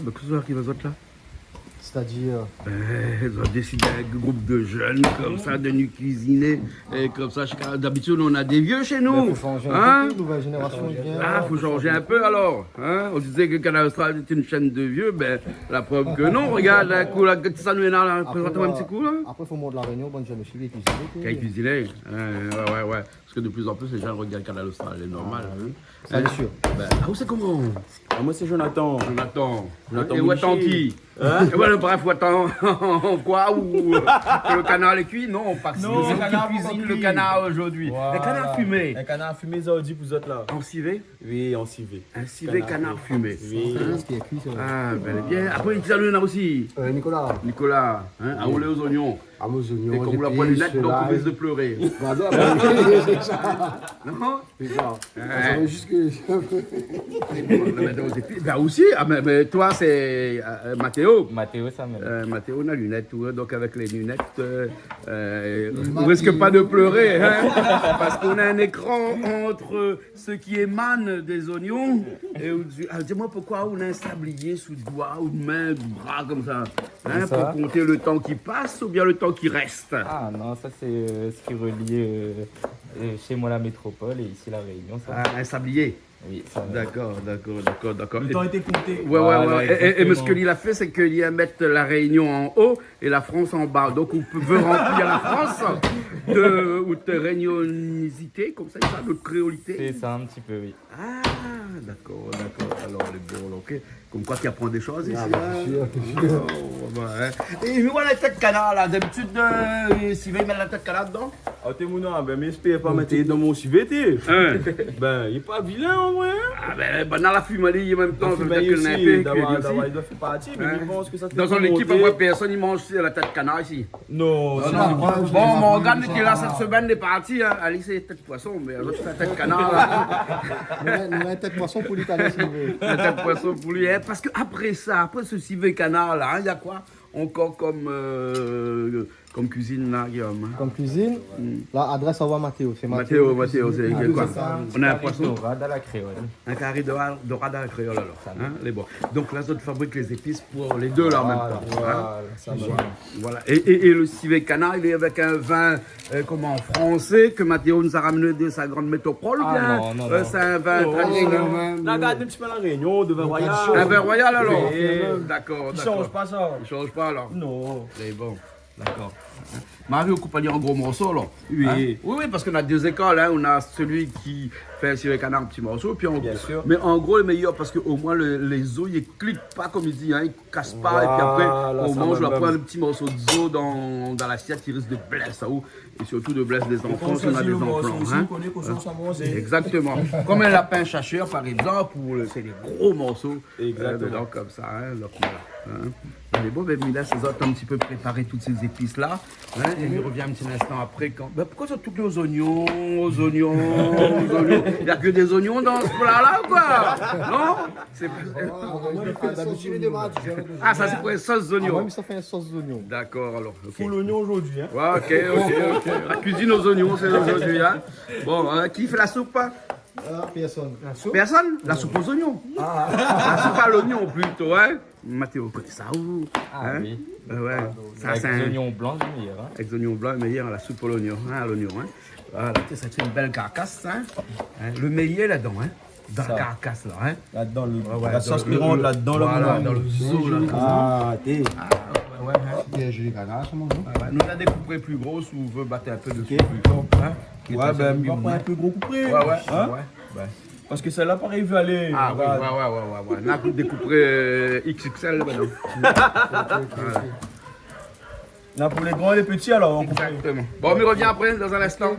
ben, qu'est-ce qui va là? C'est-à-dire. Ils ont décidé avec un groupe de jeunes comme ça de nous cuisiner. Et comme ça, d'habitude, on a des vieux chez nous. Il faut changer hein? un peu, nouvelle génération vient. Ah, faut changer un peu alors. Hein? On disait que Canal Austral était une chaîne de vieux, ben la preuve que non. Regarde, un coup, là, ça nous est là, présente-moi un petit coup là. Après, il faut monter la réunion, bonne jeune aussi, les cuisiner. Qui cuisiner. Ouais. Parce que de plus en plus, les gens regardent Canal Austral, c'est normal. Hein? Ça, c'est sûr. Ben, ah, vous c'est comment? Moi, c'est Jonathan. Jonathan. Jonathan Et où attends qui? Et voilà, bref, où attends quoi? Ou que le canard est cuit? Non, parce que Non, c'est le canard qui cuisine pas le cuit. canard aujourd'hui. Voilà. Le canard fumé. Un canard fumé, ça dit pour vous autres là. En civet? Oui, en civet. Un civet canard fumé. Oui. Ce qui est cuit, c'est vrai. Ah, bel et bien. Après, il y en a aussi. Nicolas, Nicolas, hein, à rouler aux oignons. à vos oignons. Et comme on l'a pas lunette, donc on risque de pleurer. C'est ça. Non? C'est ça. Ouais. Ça veut juste que. Ben aussi, ah, mais toi c'est Mathéo. Mathéo, ça même. Mathéo on a lunettes, tout, donc avec les lunettes, on risque pas de pleurer, hein, parce qu'on a un écran entre ce qui émane des oignons et dis-moi pourquoi on a un sablier sous le doigt ou une main, du bras comme ça, hein, Ça. pour compter le temps qui passe ou bien le temps qui reste. Ah non, ça c'est ce qui relie chez moi la métropole et ici la Réunion. Ça. Ah, un sablier. Oui, ça. D'accord. Le temps était compté. Ouais. Et ce exactement. qu'il a fait, c'est qu'il a mis la Réunion en haut et la France en bas. Donc, on veut remplir la France de réunionisité, comme ça, de créolité. C'est ça un petit peu, oui. Ah, d'accord. Alors, les bons, ok. Comme quoi, tu apprends des choses ici. Ah, hein. bien sûr. Oh, bah, hein. Et mais voilà la tête canard, là. D'habitude, s'il veut mettre la tête canard dedans. Ah, t'es mon nom, ben, mais j'espère pas mettre dans mon civet, t'es. Hein. Ben, il est pas vilain en vrai. Ah, ben, dans la fumerie, en même temps, ça veut dire Il qu'il y en a un peu il doit faire partie, mais Hein. je pense que ça te Dans son fait équipe, monter. on voit personne, il mange la tête canard ici. Non, Ah, c'est non. pas- Bon, Morgane était là cette semaine, est parti. Hein. Alice, c'est tête poisson, mais l'autre, c'est la tête canard. Là. Nous avons un tête poisson pour l'Italie, s'il veut. La tête poisson pour lui. Hein. Parce qu'après ça, après ce civet canard là, il y a quoi encore comme cuisine là, Guillaume? Comme cuisine, la adresse envoie Mathéo. C'est Mathéo, c'est quoi? Ça, On a un carré poisson, dorade à la créole. un carré dorade à la créole alors. Hein, les bons. Donc là, on fabrique les épices pour les deux là en même temps. Hein. Voilà, ça va. Voilà. Et le civet canard, il est avec un vin français que Mathéo nous a ramené de sa grande métropole. Ah, bien. non. C'est un vin traditionnel. Là, regarde un petit peu la réunion, de vin royal. Un vin royal alors. Oui. D'accord. Il change pas ça. Il change pas alors. Non. C'est bon. D'accord. Mario coupe en gros morceaux alors. Oui. Hein? Oui, parce qu'on a deux écoles. Hein. On a celui qui fait un civet canard en petits morceaux. Puis Bien sûr. Mais en gros, le meilleur parce qu'au moins les os, ils ne cliquent pas comme il dit. Hein. Ils ne cassent pas. Et puis après, Voilà, on ça mange, va on bien. prend un petit morceau d'os dans l'assiette qui risque de blesser. Et surtout de blesser des enfants si on a des enfants. Hein. On connaît qu'on change à manger. Exactement. Comme un lapin chacheur, par exemple, où c'est des gros morceaux. Exactement. Dedans, comme ça. Hein, donc, voilà, hein. Mais bon, ben, Mila, c'est un petit peu préparé toutes ces épices-là. Hein, et il revient un petit instant après. Ben, pourquoi ça tourne aux oignons? Il n'y a que des oignons dans ce plat-là, ou quoi? Non? D'habitude, il est match. Ah, ça, c'est pour une sauce Moi, d'oignons. ça fait une sauce d'oignon. D'accord, alors. ok. Full oignon aujourd'hui. Hein. Ouais, ok. La cuisine aux oignons, c'est aujourd'hui. Hein. Bon, qui fait la soupe? Personne. Personne? La soupe aux oignons. La soupe à l'oignon plutôt, hein? Mathéo, connaît ça où? Ah Hein? oui. Ouais. Ça, Avec c'est des un... oignons blancs, c'est meilleur. Hein. Avec des oignons blancs, meilleur, la soupe à l'oignon, hein, à l'oignon, hein. Voilà, tu sais, ça fait une belle carcasse, hein. Hein, le meilleur là-dedans, hein. Dans la Ça. carcasse, là, hein. Là-dedans, Ouais, la sauce qui rentre là-dedans, le voilà, moulin. dans le zoo, là. Ah, t'es. Ouais, hein. Bien joli canard, ça, mon nom. Ouais, nous, on a des coupées plus grosses où on veut battre un peu de Ok. soupe plus tôt, hein. Qui Ouais, est ben, assez on va bon, prendre hein. un peu gros coupé. Ouais. Parce que celle-là, pareil, veut aller. Ah oui, Regarde. ouais. On a découpé XXL, maintenant. Là, pour les grands et les petits, alors, on coupe. Exactement. Bon, on y revient après, dans un instant.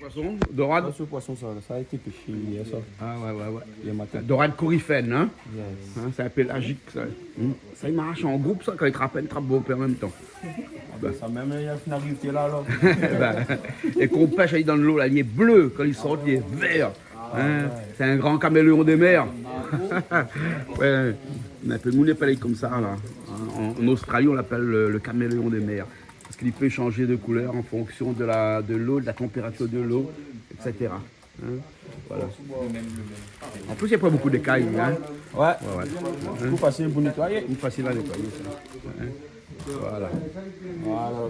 Poisson, dorade. Ce poisson, ça a été pêché hier, ça. Ah ouais. Hier matin. Dorade coryphène, hein. Yes. Hein, c'est pélagique, ça. Ça, il marche en groupe, ça, quand il trappe beau en même temps. Ça même, il y a une finalité là, alors. Ben, et qu'on pêche ahí dans l'eau, là, il est bleu. Quand il sort, il est vert. Hein, c'est un grand caméléon des mers. Ouais, on appelle nous les palais comme ça, là. En Australie, on l'appelle le caméléon des mers. parce qu'il peut changer de couleur en fonction de l'eau, de la température de l'eau, etc. Hein, voilà. En plus, il n'y a pas beaucoup d'écailles. Hein. Ouais. Ouais. Tout facile pour nettoyer. Facile à nettoyer, ça. Hein. Voilà.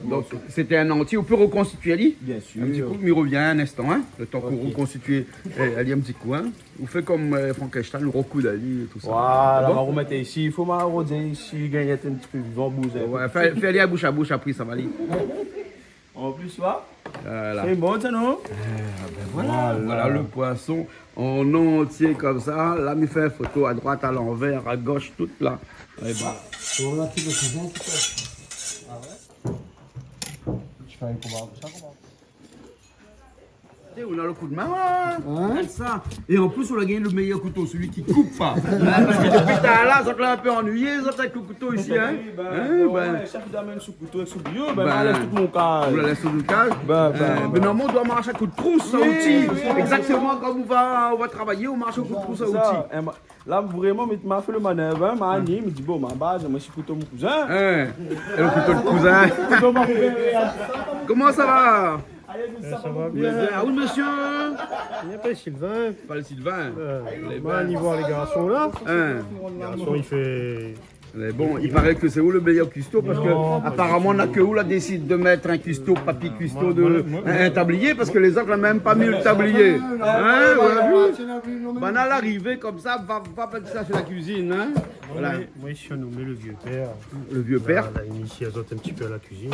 Donc, c'était un entier. On peut reconstituer, Ali. Bien sûr. Un petit coup, mais il revient un instant. Hein. Le temps qu'on reconstitue, Ali, un petit coup. Hein. On fait comme Frankenstein, le recoud Ali et tout ça. Voilà, on va Bon? remettre ici. Il faut m'arroser ici, gagner un petit peu vivant, bouger. Ouais, fais aller à bouche, après, ça va aller. En plus, là, Voilà. c'est bon, ça, non? Voilà le poisson en entier comme ça. Là, il fait une photo à droite, à l'envers, à gauche, toute là. Eh ben, on a le coup de main, hein? Ça. Et en plus, on a gagné le meilleur couteau, celui qui coupe pas. Parce que depuis tout à l'heure, ça te l'a un peu ennuyé, ça avec le couteau ici, hein? Ouais, ça fait d'amener sous couteau avec sous bio, ben, on laisse tout mon cas. On la laisse au cage. Ben. Mais normalement, on doit marcher à coup de trousse, à outil. Exactement comme on va travailler, on marche au coup de trousse, à outil. Ça, là, vraiment, il m'a fait le manœuvre, hein, m'a animé, il me dit, bon, ma base, moi, je suis couteau mon cousin. Hein? Et le couteau de cousin. Comment ça va? Ça va bien. Ah oui, monsieur? Il n'y a pas Sylvain. Pas le Sylvain. Moi, allez voir les garçons là. Hein? Le garçon, il fait. Mais bon, il paraît que c'est où le meilleur cuistot parce que apparemment on a que où là décide de mettre un cuistot, papy cuistot un tablier parce que les autres n'ont même pas mis le tablier. Hein, voilà. Ben à l'arrivée comme ça, va mettre ça sur la cuisine. Hein. Voilà. Moi, ici, on nous met le vieux père. Le vieux père. On a initié les autres un petit peu à la cuisine.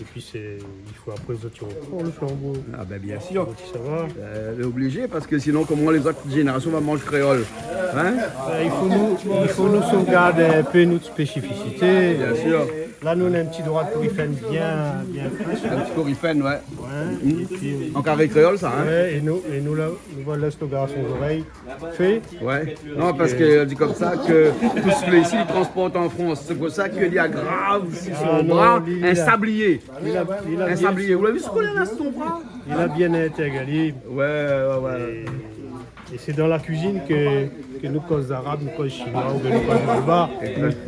Et puis, il faut après les autres, ils reprennent le flambeau. Ah ben bien sûr. Ça va. Elle est obligée parce que sinon comment les autres générations vont manger créole. Hein? Il faut nous sauvegarder un peu notre spécificité. Bien sûr. Là, nous, on a un petit droit de courifène bien fraîche. Un petit corifène, ouais. Ouais. Et puis, En carré créole ça. Hein? ouais, et nous là, nous voilà nos garçons oreilles fait. Ouais. Non, parce qu'elle dit comme ça que tout ce que ici ils transportent en France. C'est pour ça qu'il y a grave sur son bras un sablier. Un sablier. Vous l'avez vu ce qu'on a là sur son bras? Il a bien été égalé. Ouais. Et c'est dans la cuisine que nous, causes arabes, nous, causes chinois, ou que nous, causes barbare,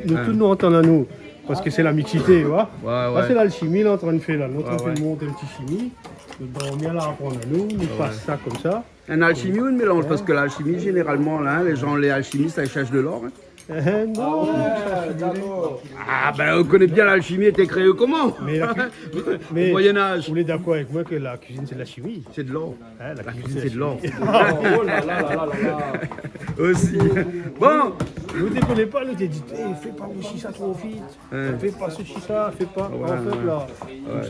nous tous nous entendons à nous. Parce que c'est la mixité, tu vois. Là, c'est l'alchimie, là, en train de faire là. Nous, on fait monter un petit chimie. Nous devons bien la apprendre à nous, nous passe ça comme ça. Un alchimie ou un mélange? Parce que l'alchimie, généralement, là, les alchimistes, ça ils cherchent de l'or. Hein. Non, Ah ben on connaît bien l'alchimie, était créée comment? mais Au Moyen-Âge. vous êtes d'accord avec moi que la cuisine, c'est de la chimie? C'est de l'or. Hein, La cuisine, c'est de l'or. Oh là là là là là. Aussi. Bon. Nous ne déconnez pas, nous te dit, fais pas aussi ça trop vite. Fais pas ceci, ça, fais pas. En fait, là, tout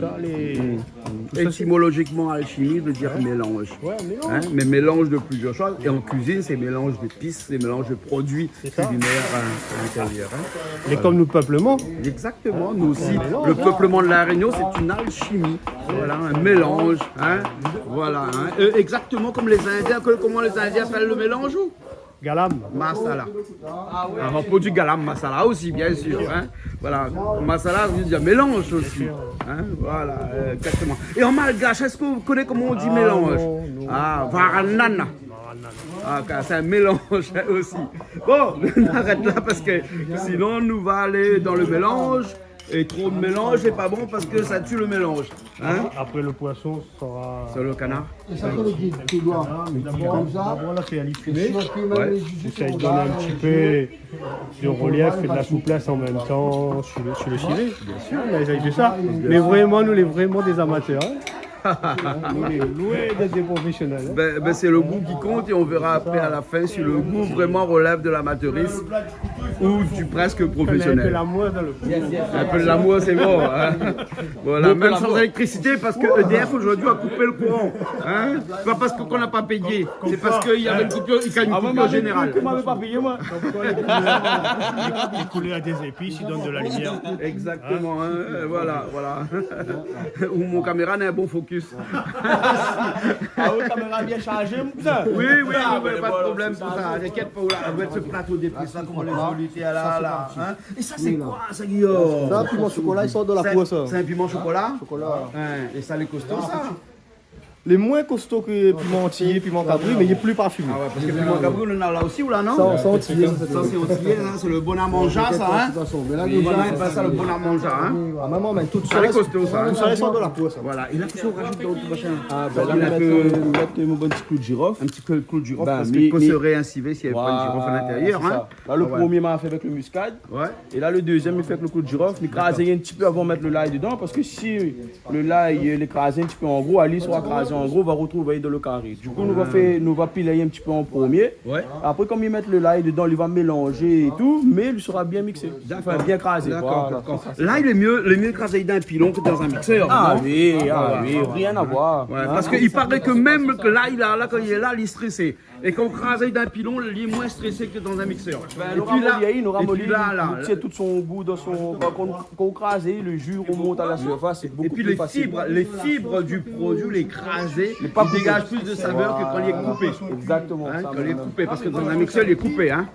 ça, Étymologiquement, alchimie veut dire mélange. Ouais, mélange. Hein, mais mélange de plusieurs choses. Et en cuisine, c'est mélange d'épices, c'est mélange de produits culinaires à l'intérieur. Hein. Mais comme nous peuplement. Exactement. Nous aussi, le peuplement de la Réunion, c'est une alchimie. Voilà, un mélange. Hein. Voilà. Hein. Exactement comme les Indiens. Comment les Indiens appellent le mélange ou? Galam. Masala. On produit galam masala aussi, bien sûr. Hein. Voilà, masala veut dire mélange aussi. Hein. Voilà, exactement. Et en malgache, est-ce que vous connaissez comment on dit mélange? non. Ah, varanana. Ah, c'est un mélange aussi. Bon, on arrête là parce que sinon nous va aller dans le mélange. Et trop de mélange n'est pas bon parce que ça tue le mélange. Hein? Après le poisson sera. Sur le canard. Et ça, c'est le guide, tu dois. Comme ça. D'abord, on l'a fait à l'ifumé. Ouais. J'essaye de donner un petit peu de relief et de la souplesse en même temps sur le civet. Bien sûr, on a essayé de ça. Mais vraiment, nous, on est vraiment des amateurs. On est loin d'être des professionnels. Hein. Ben, c'est le goût qui compte et on verra après à la fin si le goût vraiment relève de l'amateurisme ou du presque On a un peu professionnel. l'amour dans le coup. Un peu de l'amour, c'est bon. Hein. Voilà, même sans électricité parce que EDF aujourd'hui a coupé le courant. Hein. C'est pas parce qu'on n'a pas payé, c'est parce qu'il y avait une coupure, il y a une coupure générale. Tu m'avais pas payé, moi. Comme quoi, les couleurs à des épices, ils donnent de la lumière. Exactement, hein. Voilà. Ou mon caméra n'a un bon focus. Ah oui, caméra bien chargée, mon cousin. Oui, pas de problème pour ça. T'inquiète pas, on va être ce plateau d'épices là, comment les solutés là. Hein. Et ça, c'est quoi ça, Guillaume? Ça, puis mon chocolat, il sort de la poisse. C'est un piment chocolat? Chocolat. Hein. Et ça, les costauds, ça? les moins costauds que piment entier, piment cabri, mais il est plus parfumé. Ah ouais, parce que piment cabri, on en a là aussi ou là, non? Ça entier. Ça, c'est entier, hein, c'est le bon à manger, ça, hein? De toute façon, mais là, On va déjà, mettre ça, le bon à manger, hein? Ah, maman, mais tout Ça, ça, les costauds, ça, hein? tout ça, ils sont de la peau, ça. Voilà, et là, qu'est-ce qu'on rajoute d'autre, machin? Ah, ben là, mettre mon bon petit clou de girofle. Un petit peu de clou de girofle, Ben, parce mais- qu'il faut mais- se réinciver s'il n'y avait pas de girofle à l'intérieur, c'est hein? ça. Là, le Ah ouais. premier m'a fait avec le muscade. Ouais. Et là, le deuxième, il fait avec le clou de girofle. Il crase un petit peu avant de mettre le l'ail dedans. Parce que si le l'ail il est crasé un petit peu en gros, Alice sera crasé en gros, va retrouver dans le carré. Du coup, nous va piler un petit peu en premier. Ouais. Après, comme il met le l'ail dedans, il va mélanger et tout, mais il sera bien mixé. Enfin, bien crasé. D'accord, Voilà. d'accord. Là, il est mieux écrasé d'un pilon que dans un mixeur. Ah non? oui, rien à voir. Ouais, Hein? parce qu'il paraît que même que là, quand il est là, il est stressé. Et quand on crase d'un pilon, il est moins stressé que dans un mixeur. Le ramollier, et puis là, il tient tout son goût dans son. Quand on crase, le jus remonte à la surface, c'est beaucoup et puis plus facile. les fibres du produit, les crasés, ils dégagent plus de saveur que quand il est coupé. Exactement. Hein, ça, quand il est coupé, parce que dans un mixeur, il est coupé. Hein.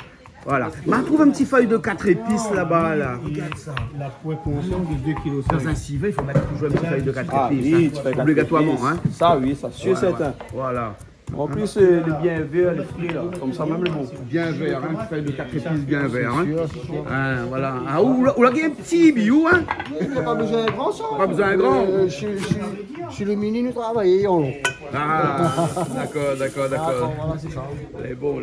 Voilà. Mais on trouve un petit feuille de 4 épices là-bas. Là. Regarde ça. La pointe consciente de 2,5 kg. Dans un civet, il faut mettre toujours un petit feuille de 4 Ah épices. oui, hein. tu fais Obligatoirement. Hein. Ça, oui, ça, sûr, certain. Voilà. En plus, le bien vert, le frais, là, comme ça, même le bon. Bien vert, hein, une feuille de 4 épices bien vert. Hein. Hein, voilà. Ah, ou là, il y a un petit biou. Hein. il n'y a pas besoin d'un grand ça. Pas besoin d'un grand. Chez le mini, nous travaillons. Ah, d'accord. Voilà, c'est ça. Les bons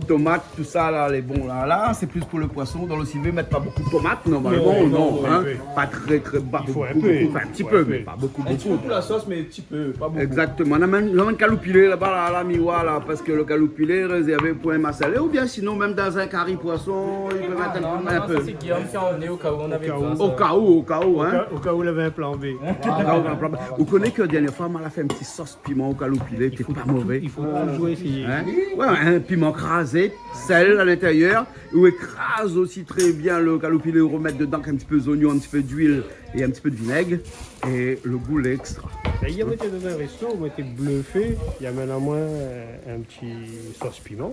tomates, tout ça là, les bons là, c'est plus pour le poisson. Dans le civet, mettre pas beaucoup de tomates normalement, non, hein. Pas très bas, faut un beaucoup, peu. enfin, un petit peu, mais pas beaucoup. Un petit peu pour la sauce, mais un petit peu, pas beaucoup. Exactement. On a même le caloupilé là-bas, là, à la miwa, là, parce que le caloupilé est réservé pour un massalé, ou bien sinon, même dans un curry poisson, il peut mettre un peu. C'est Guillaume qui a emmené au cas où on avait besoin. Au cas où, hein. Au cas où il avait un plan B. Vous connaissez que la dernière fois, on a fait un petit sauce piment au caloupilé, qui est pas mauvais. Il faut toujours essayer. Hein? Ouais, un piment crasé, sel à l'intérieur, où écrase aussi très bien le caloupilé, remettre dedans un petit peu d'oignon, un petit peu d'huile et un petit peu de vinaigre, et le goût est extra. Et hier, on était dans un resto, on était bluffé. Il y a maintenant moins un petit sauce piment.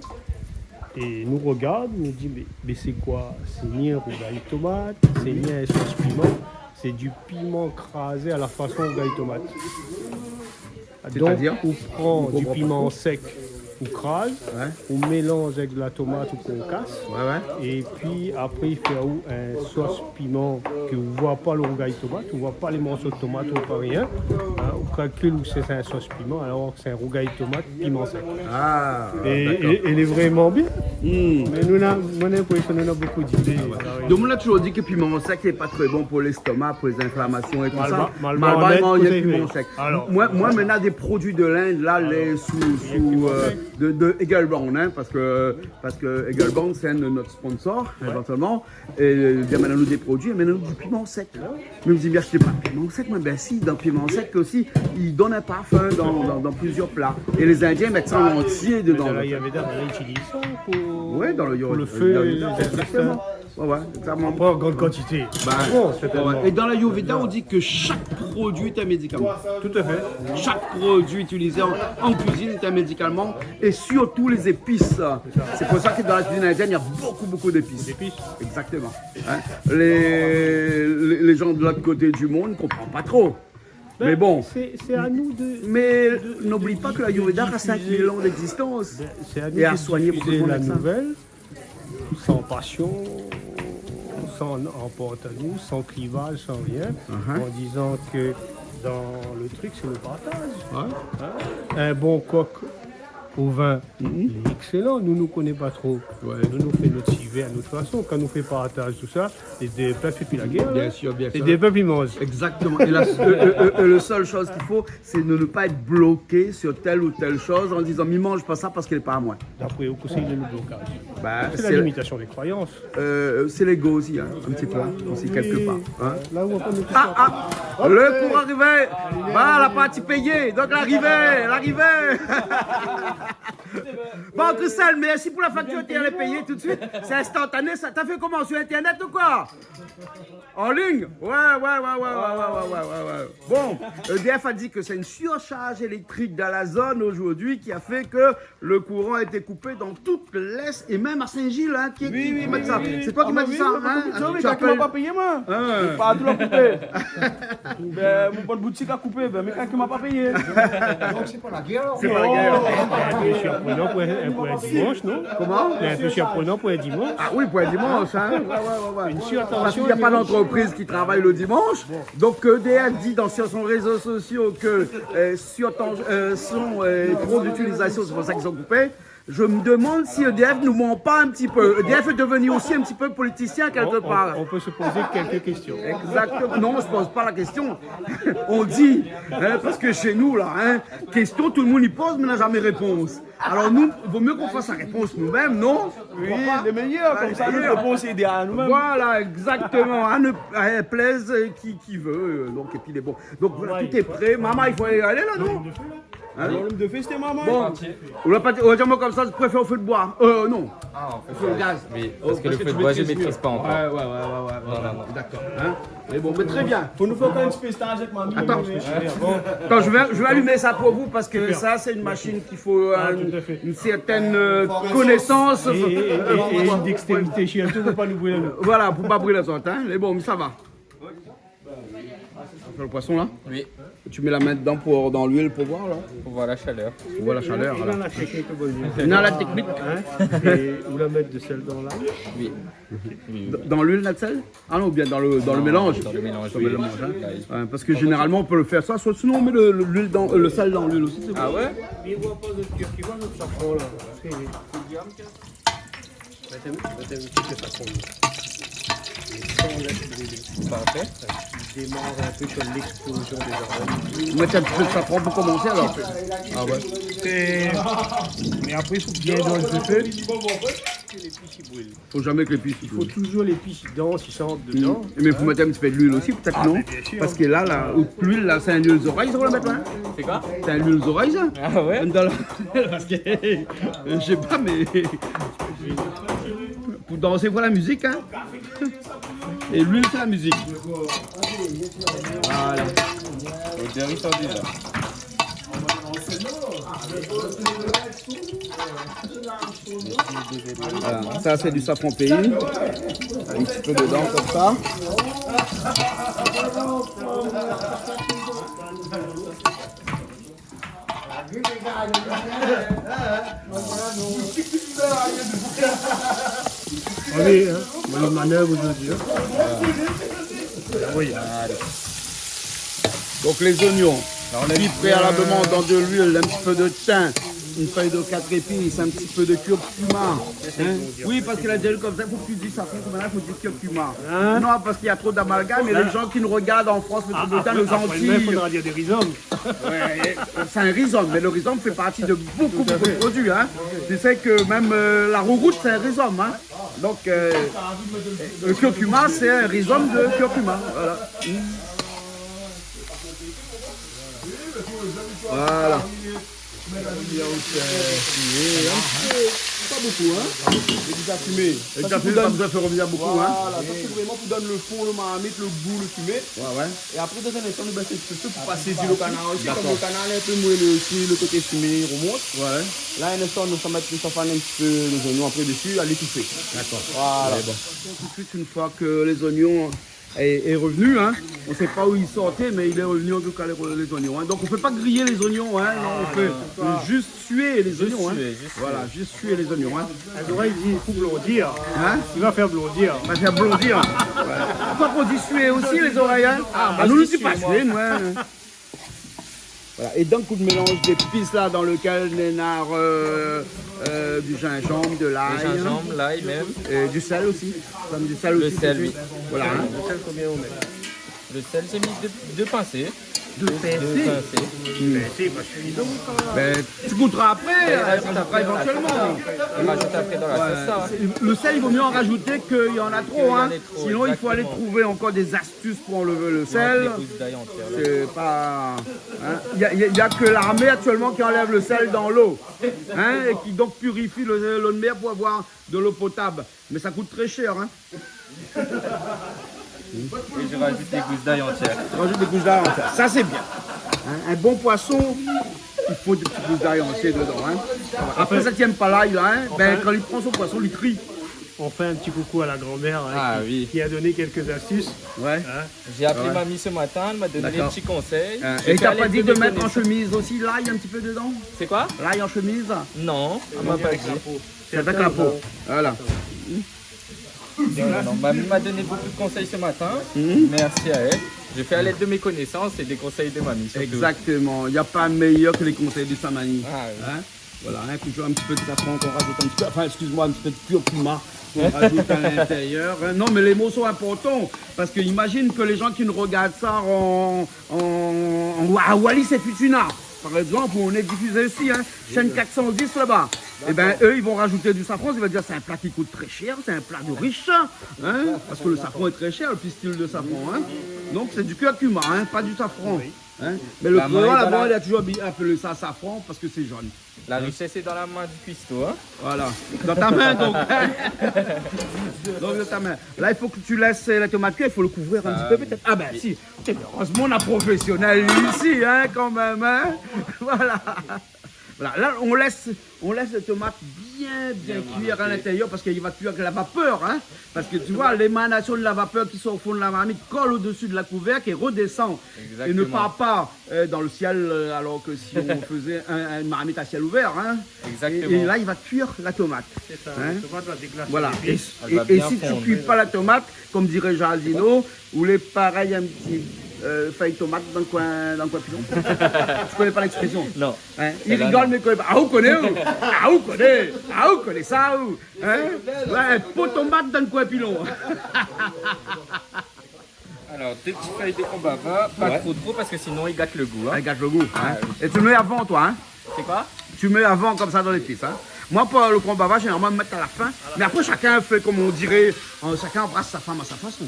Et il nous regarde, il nous dit mais c'est quoi? C'est ni un rougail tomate, c'est ni un sauce piment, c'est du piment crasé à la façon rougail tomate. Donc C'est-à-dire on prend du piment sec, on crase, Ouais. on mélange avec de la tomate ou qu'on casse. Ouais. Et puis après, il fait un sauce piment que vous ne voyez pas le rougail tomate, vous ne voyez pas les morceaux de tomate, ou pas rien. Hein, on calcule où c'est un sauce piment, alors que c'est un rougail tomate, piment sec. Ah, Et d'accord. il est vraiment bien. Hmm. Mais nous, mon impression, nous avons beaucoup d'idées. Donc on a toujours dit que le piment sec n'est pas très bon pour l'estomac, pour les inflammations et tout ça. Malba, il mange vous le avez piment vu. sec. Alors. Moi maintenant des produits de l'Inde, là, les de Egelborn, hein, parce que Egelborn c'est un de notre sponsor, éventuellement. Et il y a maintenant des produits, et maintenant du piment sec. Mais vous dites, achetez pas de piment sec, mais ben si, dans le piment sec aussi, il donne un parfum dans plusieurs plats. Et les Indiens mettent ça en entier dedans. Là, il y avait des utilise ça pour, Ouais, dans le pour le feu, les intestins. exactement. Ouais, exactement. Pas en grande quantité. Bah, Bon, certainement. ouais. Et dans la Ayurveda, on dit que chaque produit est un médicament. Tout à fait. Chaque produit utilisé en cuisine est un médicament, et surtout les épices. C'est pour ça que dans la cuisine indienne, il y a beaucoup d'épices. Épices. Exactement. Hein. Les gens de l'autre côté du monde ne comprennent pas trop. Mais bon. C'est à nous de. Mais n'oublie pas que la Ayurveda a 5000 ans d'existence. C'est à nous Et à de soigner beaucoup de diffuser monde la avec ça. nouvelle, sans passion, sans emporte à nous, sans clivage, sans rien, en disant que dans le truc, c'est le partage. Hein? Un bon coq au vin, il est excellent. Nous ne connaissons pas trop. Nous fait notre civet à notre façon. Quand nous fait partage, tout ça, et des peuples depuis la guerre. Bien là, sûr, bien et sûr. des peuples, ils mangent. Exactement. Et la seule chose qu'il faut, c'est de ne pas être bloqué sur telle ou telle chose en disant, mais mange pas ça parce qu'elle n'est pas à moi. D'après au conseil de le blocage. Bah, C'est la limitation des croyances. c'est l'ego aussi, hein, un petit peu, aussi quelque part. Hein. Là où on peut nous Le cours arrivé. Bah, la partie payée. Donc l'arrivée. Bon, Christelle, merci pour la facture, tu allais payer tout de suite. C'est instantané, ça. T'as fait comment, sur Internet ou quoi? En ligne? Ouais. Bon, EDF a dit que c'est une surcharge électrique dans la zone aujourd'hui qui a fait que le courant a été coupé dans toute l'Est et même à Saint-Gilles, hein, qui m'a dit ça. C'est toi qui m'as dit ça, hein? Tu m'as pas payé, moi. Pas tout l'a coupé. Ben, mon bonne boutique a coupé, ben, mais quelqu'un m'a pas payé. Donc c'est pas la guerre. C'est pas la guerre. C'est surprenant pour un dimanche, non? Comment? C'est un peu surprenant pour un dimanche. Ah oui, pour un dimanche, hein? Ouais. Une Parce surtension. qu'il n'y a pas d'entreprise qui travaille le dimanche. Donc EDF dit dans sur son réseaux sociaux que sont trop d'utilisation, c'est pour ça qu'ils sont coupés. Je me demande si EDF ne nous ment pas un petit peu. EDF est devenu aussi un petit peu politicien quelque part. On peut se poser quelques questions. Exactement. Non, je ne pose pas la question. On dit, hein, parce que chez nous, là, hein, question, tout le monde y pose, mais n'a jamais réponse. Alors nous, il vaut mieux qu'on fasse la réponse nous-mêmes, non? Oui, les meilleurs, comme ça, notre réponse est idéale à nous-mêmes. Voilà, exactement. Elle plaise qui veut. Donc, et puis les bons. Donc voilà, tout est prêt. Maman, il faut y aller là, non? Hein? L'homme de feu, c'était maman. Bon, on va dire comme ça, je préfère au feu de bois. Non. Ah, on Au feu de gaz. Oui, parce que le feu de bois, je ne maîtrise pas encore. Ouais. D'accord. Hein? Mais bon, mais très bien. Faut nous faire quand même un spécial avec mamie. Attends, je vais allumer ça pour vous parce que ça, c'est une machine qu'il faut une certaine connaissance. Et une dextérité chez tout, pour pas nous brûler. Voilà, pour pas brûler la sorte. Hein? Mais bon, mais ça va. On fait le poisson là? Oui, Tu mets la main dedans dans l'huile pour voir là? pour voir la chaleur. Pour voir la chaleur. Il Voilà. a la technique bonne. Dans la technique. Et vous la mettre de sel dans l'ail. Oui. Dans l'huile, la sel? Ah non, ou bien dans le mélange. Dans le mélange, Dans oui. le mélange, hein. Ouais, parce que généralement on peut le faire ça, soit sinon on met le sel dans l'huile aussi. Ah ouais? Il voit pas de curcuma, notre safran là. Parfait. Il démarre un peu sur l'explosion des arômes. On met un petit peu de safran pour commencer alors. Ah ouais. Mais après, il faut bien dans le feu. Faut jamais que l'épice. Il faut toujours l'épice dense, il sort dedans. Mais il faut mettre un petit peu de l'huile aussi, peut-être non? Parce que là, l'huile, là, c'est un huile aux oreilles, ça va la mettre là? C'est quoi? C'est un huile aux oreilles, ça? Ah ouais? Parce que, je sais pas, mais. Pour danser, voilà la musique, hein? Et l'huile, c'est la musique. Voilà. L'odeur, il sort déjà. Voilà. Ça, c'est du safran pays. Un petit peu dedans, comme ça. Allez, hein, bonne manœuvre aujourd'hui. Oui. Donc les oignons, cuits préalablement dans de l'huile, un petit peu de thym, une feuille de 4 épices, un petit peu de curcuma. Hein? Oui, parce qu'il a déjà eu comme ça, il faut que tu dises ça, maintenant il faut dire curcuma. Hein? Non, parce qu'il y a trop d'amalgame et les gens qui nous regardent en France métropolitaine, nos Après, il Antilles. faudra dire des rhizomes. Ouais, c'est un rhizome, mais le rhizome fait partie de beaucoup de produits. Hein. Tu sais que même la rouroute, c'est un rhizome. Hein. Donc, le curcuma, c'est un rhizome de curcuma. Voilà. Voilà. Pas beaucoup, hein? Et déjà fumé. Et déjà fumé, ça nous a fait revenir beaucoup, hein? Voilà, ça c'est vraiment pour donner le fond, le marmite, le goût, le fumé. Ouais. Et après, dans un instant, nous baissons tout ça pour passer sur le canard aussi. Comme le canard est un peu moelleux aussi, le côté fumé remonte. Ouais. Là, un instant, nous sommes mettre un petit peu les oignons après dessus, à l'étouffer. D'accord. Voilà. Tout de suite, une fois que les oignons est revenu, hein, on ne sait pas où il sortait, mais il est revenu en tout cas les oignons. Hein. Donc on ne fait pas griller les oignons, hein, non, on fait juste suer les oignons. Hein. Voilà, juste suer les oignons. Hein. Les oreilles disent il faut blondir. Hein? Il va faire blondir. On va faire blondir. Voilà. Pourquoi qu'on dit suer aussi les oreilles? Hein? Nous ne dit pas suer, nous. Hein. Voilà. Et d'un coup de mélange d'épices là dans lequel on a du gingembre, de l'ail. Le gingembre, l'ail même. Et du sel aussi. Comme du sel Le aussi. sel, oui. Voilà. Hein. Le sel, combien on met? Le sel, j'ai mis deux pincées. 2 PSC. C'est pas suffisant. Ben, tu goûteras après, ça fera éventuellement. On rajoute après dans la sauce, ça. Le sel, il vaut mieux en rajouter qu'il y en a trop. Hein. Il y en a trop, Sinon, il faut aller exactement. trouver encore des astuces pour enlever le sel. Des gousses d'ail entières, là. C'est pas. Hein. Il n'y a que l'armée actuellement qui enlève le sel dans l'eau. Hein, et qui donc purifie l'eau de mer pour avoir de l'eau potable. Mais ça coûte très cher. Hein. Et je rajoute des gousses d'ail entières. Tu rajoutes des gousses d'ail entières. Ça, c'est bien. Hein, un bon poisson, il faut des petites gousses d'ail entières dedans. Hein. Après, ça ne tient pas l'ail, là. Hein. Ben, quand il prend son poisson, il trie. On fait un petit coucou à la grand-mère hein, Ah, oui. qui a donné quelques astuces. Ouais. Hein. J'ai appelé mamie ce matin, elle m'a donné des D'accord. petits conseils. Et J'ai t'as fait pas aller dit de de mes mettre en connaissances. chemise aussi l'ail un petit peu dedans? C'est quoi? L'ail en chemise? Non, elle m'a pas dit. C'est avec la peau. Voilà. Non, mamie m'a donné beaucoup de conseils ce matin. Mhm. Merci à elle. J'ai fait à l'aide de mes connaissances et des conseils de mamie. Surtout. Exactement. Il n'y a pas meilleur que les conseils du Samani. Ah, oui. Hein? Voilà, hein, toujours un petit peu de safran qu'on rajoute un petit peu. Enfin, excuse-moi, un petit peu de curcuma qu'on rajoute à l'intérieur. Hein. Non, mais les mots sont importants. Parce que imagine que les gens qui nous regardent ça à Wallis et Futuna, par exemple, où on est diffusé ici, hein, chaîne 410 là-bas. Et ben eux, ils vont rajouter du safran. Ils vont dire c'est un plat qui coûte très cher, c'est un plat de riche. Hein, parce que le safran est très cher, le pistil de safran. Hein. Donc c'est du curcuma, hein, pas du safran. Hein. Mais le La main créole, est dans là-bas, la- il a toujours appelé ça safran parce que c'est jaune. La richesse est dans la main du cuistot. Hein. Voilà. Dans ta main, donc. Donc, dans ta main. Là, il faut que tu laisses la tomate cuire, il faut le couvrir un petit peu, peut-être. Ah, ben, si. Heureusement, on a professionnel ici, hein, quand même. Hein. Voilà. Voilà. Là, on laisse les tomates bien cuire à l'intérieur parce qu'il va cuire avec la vapeur. Hein. Parce que tu vois, l'émanation de la vapeur qui sort au fond de la marmite colle au-dessus de la couvercle et redescend. Et ne Exactement. part pas dans le ciel, alors que si on faisait une marmite à ciel ouvert. Hein. Exactement. Et là, il va cuire la tomate. C'est ça. Hein. La tomate va déclarer Voilà. les Et, épices. Elle va et bien si tu ne fondre. cuis pas la tomate, comme dirait Jardino, ou les pareils un petit feuille tomate dans le coin pilon. Tu connais pas l'expression? Non. Hein? Il Elle a rigole, non. mais il connaît pas. Ah, vous connaissez où? Ah, vous connaissez? Ah, vous connaissez ça où? Hein? Ouais, un pot tomate dans le coin pilon. Alors, deux petites feuilles de combava, pas trop parce que sinon il gâte le goût. Hein. Ça gâche le goût. Hein? Et tu le mets avant, toi. Hein? C'est quoi? Tu mets avant comme ça dans l'épice. Hein? Moi, pour le combava, généralement, je mettre à la fin. Mais après, chacun fait comme on dirait, chacun embrasse sa femme à sa façon.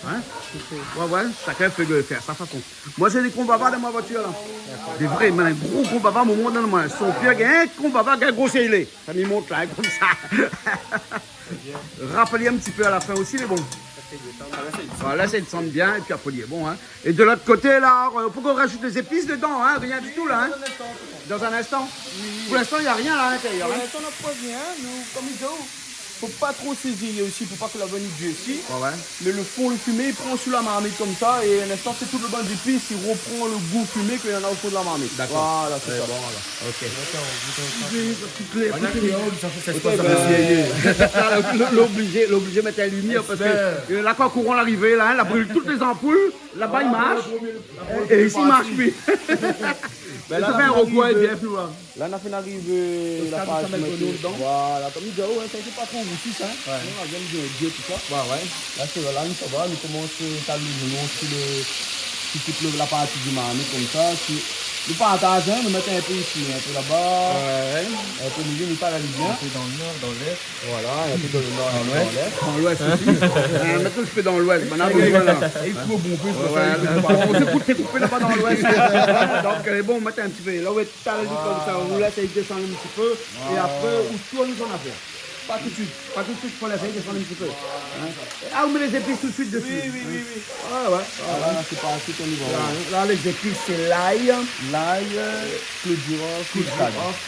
Hein? Ouais, chacun fait faire sa façon. Moi, j'ai des combavas dans ma voiture, là. Des vrais, mais un gros combava, mon monde dans le main. Son pire, il y a un combava qui a un gros célé. Ça m'y monte là, comme ça. Rappelez un petit peu à la fin aussi, mais bon. Voilà, ça descend bien, et puis après, il est bon. Hein. Et de l'autre côté, là, faut qu'on rajoute des épices dedans, hein, rien du tout, là. Hein. Dans un instant. Pour l'instant, il n'y a rien là à l'intérieur. Pour Hein. l'instant, on n'a pas rien, nous, comme il dit, faut pas trop saisir aussi, faut pas que la vanille dure ici. Ouais. Mais le fond, le fumé, il prend sous la marmite comme ça, et un instant, c'est tout le bain d'épices, il reprend le goût fumé qu'il y en a au fond de la marmite. D'accord. Voilà, c'est ça. L'obligé mettre la lumière parce que là, quand courant l'arrivée, là, il brûle toutes les ampoules, là-bas il marche, et ici il marche plus. Ben Ça fait un recours et bien plus loin. Là, on a fait arriver la pâte. Voilà, comme il dit, ouais, ça c'est pas trop roussi, ça. Ouais. On a bien dit tout ça. Ouais. Là, c'est là, ça va, nous commençons à s'allumer sur toute la partie du marmite comme ça. Nous partageons, nous mettons un peu ici, un peu là-bas, un peu au milieu, nous paralysons. Un peu dans le nord, dans l'est. Voilà, un peu dans le nord, dans l'est. Dans l'ouest aussi. Maintenant je fais dans l'ouest. Maintenant, il faut bon plus. On s'est coupé là-bas dans l'ouest. Donc bon, on met un petit peu. Là où est talé comme ça, on laisse descendre un petit peu. Et après, où tout nous en affaire. Pas tout de suite, pour laisser descendre un petit peu. Hein? Ah, on met les épices tout de suite dessus. Oui. Ah ouais. Voilà, c'est parti au niveau. Là, les épices, c'est l'ail. L'ail, clou de girofle,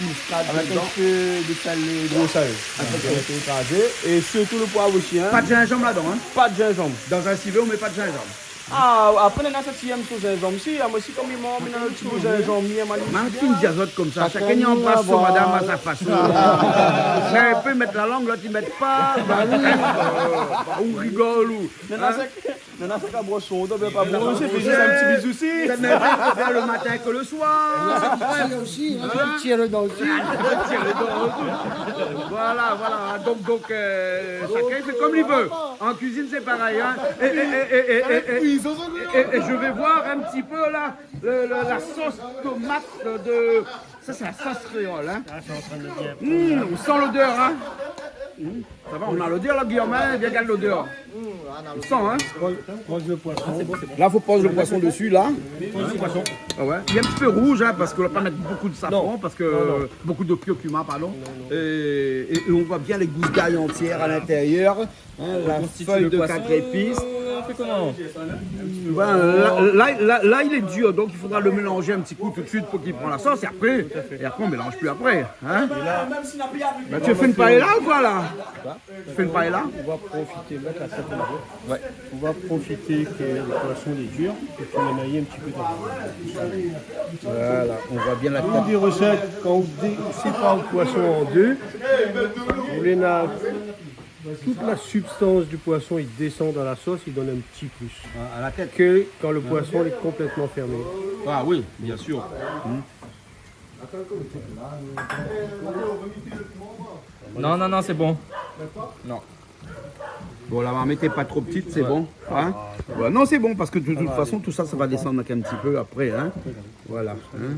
muscade. Avec un dedans. peu de sel, gros sel. Avec un peu écrasé. Et surtout le poivre aussi. Hein. Pas de gingembre là-dedans. Hein? Pas de gingembre. Dans un civet, on met pas de gingembre. Ah, après, on a cette sixième sous gingembre. Si, moi aussi, comme il m'a mis dans le petit bout de gingembre, Martine diazote comme ça, chacun y embrasse son madame à sa façon. Mais il peut mettre la langue, l'autre il ne met pas. On rigole ou. On a fait qu'à brosser, on doit pas brosser, fait juste un petit bisou aussi. Ça n'est pas faire le matin que le soir. Tire aussi, on tire dans le Voilà. Donc chacun fait comme il veut. En cuisine, c'est pareil. Hein. Et Et je vais voir un petit peu là, la sauce tomate de... Ça, c'est la sauce créole, hein. Ah, c'est en train de bien. On sent l'odeur, hein. Ça va, on a l'odeur là, Guillaume, hein. Viens regarder l'odeur. On sent, hein. Pose le poisson. Là, il faut poser le poisson dessus, là. Pose le poisson. Ah ouais. Il est un petit peu rouge, hein, parce qu'on ne va pas mettre beaucoup de safran, parce que beaucoup de curcuma, pardon. Et on voit bien les gousses d'ail entières à l'intérieur, hein, la feuille de 4 épices. On fait comment? Là, il est dur, donc il faudra le mélanger un petit coup tout de suite pour qu'il prenne la sauce, et après on mélange plus après. Hein. Bah, tu fais une paella ou quoi là? Tu fais une paella? On va profiter, mettre la tête en haut. Ouais. On va profiter que le poisson est dur et tu l'émailles un petit peu dans Voilà, on voit bien la Une tête. des recettes, quand on sépare le poisson en deux, on les a... Toute la substance du poisson, il descend dans la sauce, il donne un petit plus. À la tête. Que quand le poisson est complètement fermé. Ah oui, bien sûr. Non, c'est bon. Bon, la marmite n'est pas trop petite, c'est bon. Hein? Ouais, non, c'est bon, parce que de toute façon, tout ça, ça va descendre un petit peu après. Hein? Voilà. Hein?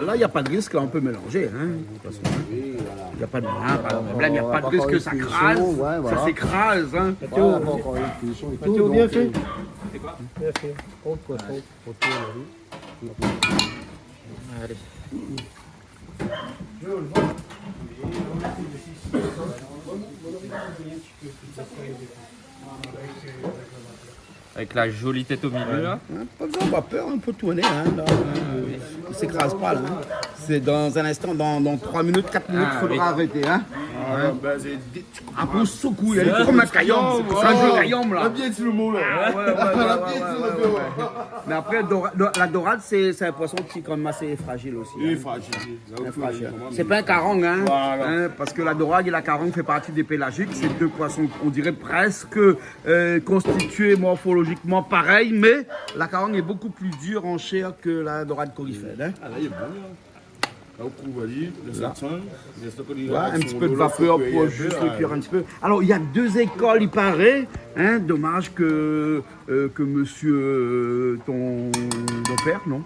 Là, il n'y a pas de risque, là, on peut mélanger. Hein? De toute façon, il n'y a pas de problème, il n'y a pas de risque que ça crase, ça s'écrase. Hein? Mathieu, bien fait. Bien fait. Prends le poisson, retourne la Allez. Avec la jolie tête au milieu là. Hein, pas besoin d'avoir peur, on peut tourner. Hein, là, il ne s'écrase pas. Là, hein. C'est dans un instant, dans 3 minutes, 4 minutes, il faudra arrêter. Hein. Après, on secoue, il est comme un caillon. C'est un jeu caillon là. Le mot là. Mais après, la dorade, c'est un poisson qui est quand même assez fragile aussi. Il est Hein. fragile. C'est pas un carong, hein, Voilà. hein, parce que la dorade et la carong fait partie des pélagiques. C'est deux poissons, on dirait presque constitués morphologiquement pareils, mais la carong est beaucoup plus dure en chair que la dorade corifère. Hein. Ah là, il est bon. Là, au coup, Ouais, un petit peu de vapeur pour juste le cuire un petit peu. Alors, il y a 2 écoles, il paraît. Hein, dommage que monsieur, ton père, non?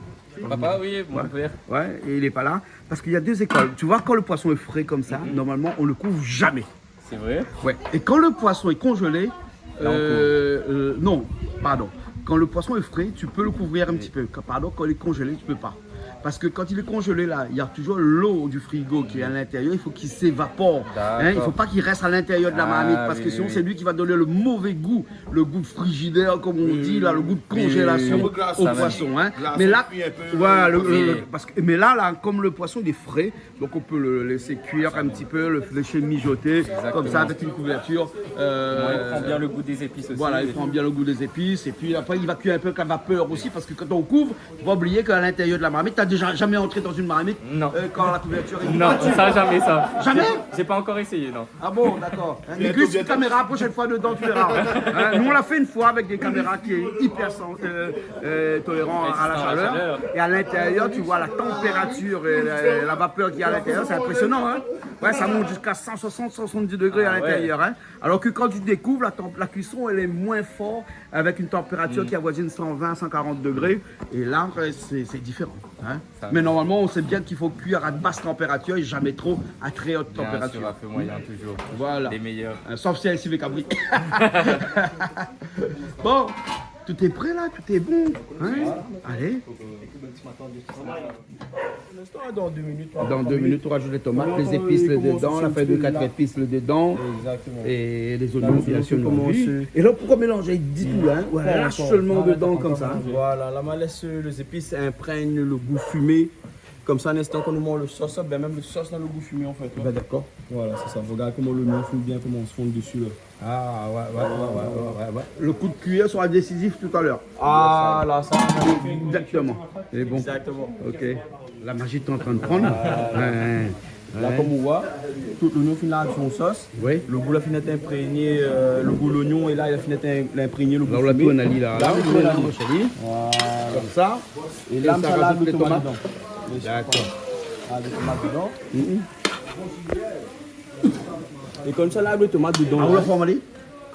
Papa, oui, mon père. Ouais, et il n'est pas là. Parce qu'il y a 2 écoles. Tu vois, quand le poisson est frais comme ça, normalement, on le couvre jamais. C'est vrai. Ouais. Et quand le poisson est congelé, non, pardon. Quand le poisson est frais, tu peux le couvrir un petit peu. Pardon, quand il est congelé, tu peux pas. Parce que quand il est congelé là, il y a toujours l'eau du frigo qui est à l'intérieur, il faut qu'il s'évapore. Hein, il ne faut pas qu'il reste à l'intérieur de la marmite parce que sinon c'est lui qui va donner le mauvais goût, le goût de frigidaire comme on dit, là, le goût de congélation au poisson. Hein. Mais là, voilà, mais là, comme le poisson il est frais, donc on peut le laisser cuire un petit peu, le laisser mijoter comme ça avec une couverture. Il prend bien le goût des épices aussi. Voilà, il prend bien le goût des épices et puis après il va cuire un peu avec la vapeur aussi parce que quand on couvre, il faut pas oublier qu'à l'intérieur de la marmite, tu as déjà jamais entré dans une marmite Non. Quand la couverture est Non, ça jamais ça. Jamais? J'ai pas encore essayé, non. Ah bon, d'accord. Mais glisse une caméra, prochaine fois dedans, tu verras. Hein, nous, on l'a fait une fois avec des caméras qui est hyper tolérant à la chaleur. Et à l'intérieur, tu vois la température et la vapeur qu'il y a à l'intérieur, c'est impressionnant. Hein. Ouais, ça monte jusqu'à 160, 170 degrés à l'intérieur. Hein. Alors que quand tu découvres, la cuisson, elle est moins forte avec une température qui avoisine 120, 140 degrés. Et là, c'est différent. Hein. Mais normalement, on sait bien qu'il faut cuire à basse température et jamais trop à très haute température. Bien sûr, à feu moyen toujours. Voilà. Les meilleurs. Sauf si elle s'y fait cabri. Bon, tout est prêt là, tout est bon. Hein? Allez. Dans 2 minutes. Dans 2 minutes, on rajoute les tomates, les épices le dedans, la feuille de 4 épices le dedans. Exactement. Et les oignons, bien sûr, et là, pourquoi mélanger? Dis tout, hein? Voilà, lâche seulement dedans comme ça. Voilà, là, on laisse les épices imprègnent le goût fumé. Comme ça, un instant qu'on nous mange le sauce, ben même le sauce dans le goût fumé en fait. Ben, d'accord. Voilà, c'est ça. Regarde comment le miel fume bien, comment on se fond dessus là. Ah, ouais. Le coup de cuillère sera décisif tout à l'heure. Ah, là, ça. Exactement. C'est bon. Exactement. Ok. La magie est en train de prendre. Là, comme on voit, tout l'oignon finit avec son sauce. Oui. Le goût, la finette imprégné, le goût de l'oignon, et là, il a finette imprégné le goût Alors là, fumé. tout on a dit là. Là, on a dit. Voilà. Comme ça. Et là, ça ça lave rajoute le les tomate tomates. dedans. D'accord. Ah, les tomates dedans. Et comme ça, lave le tomate dedans. Ah, vous la formez?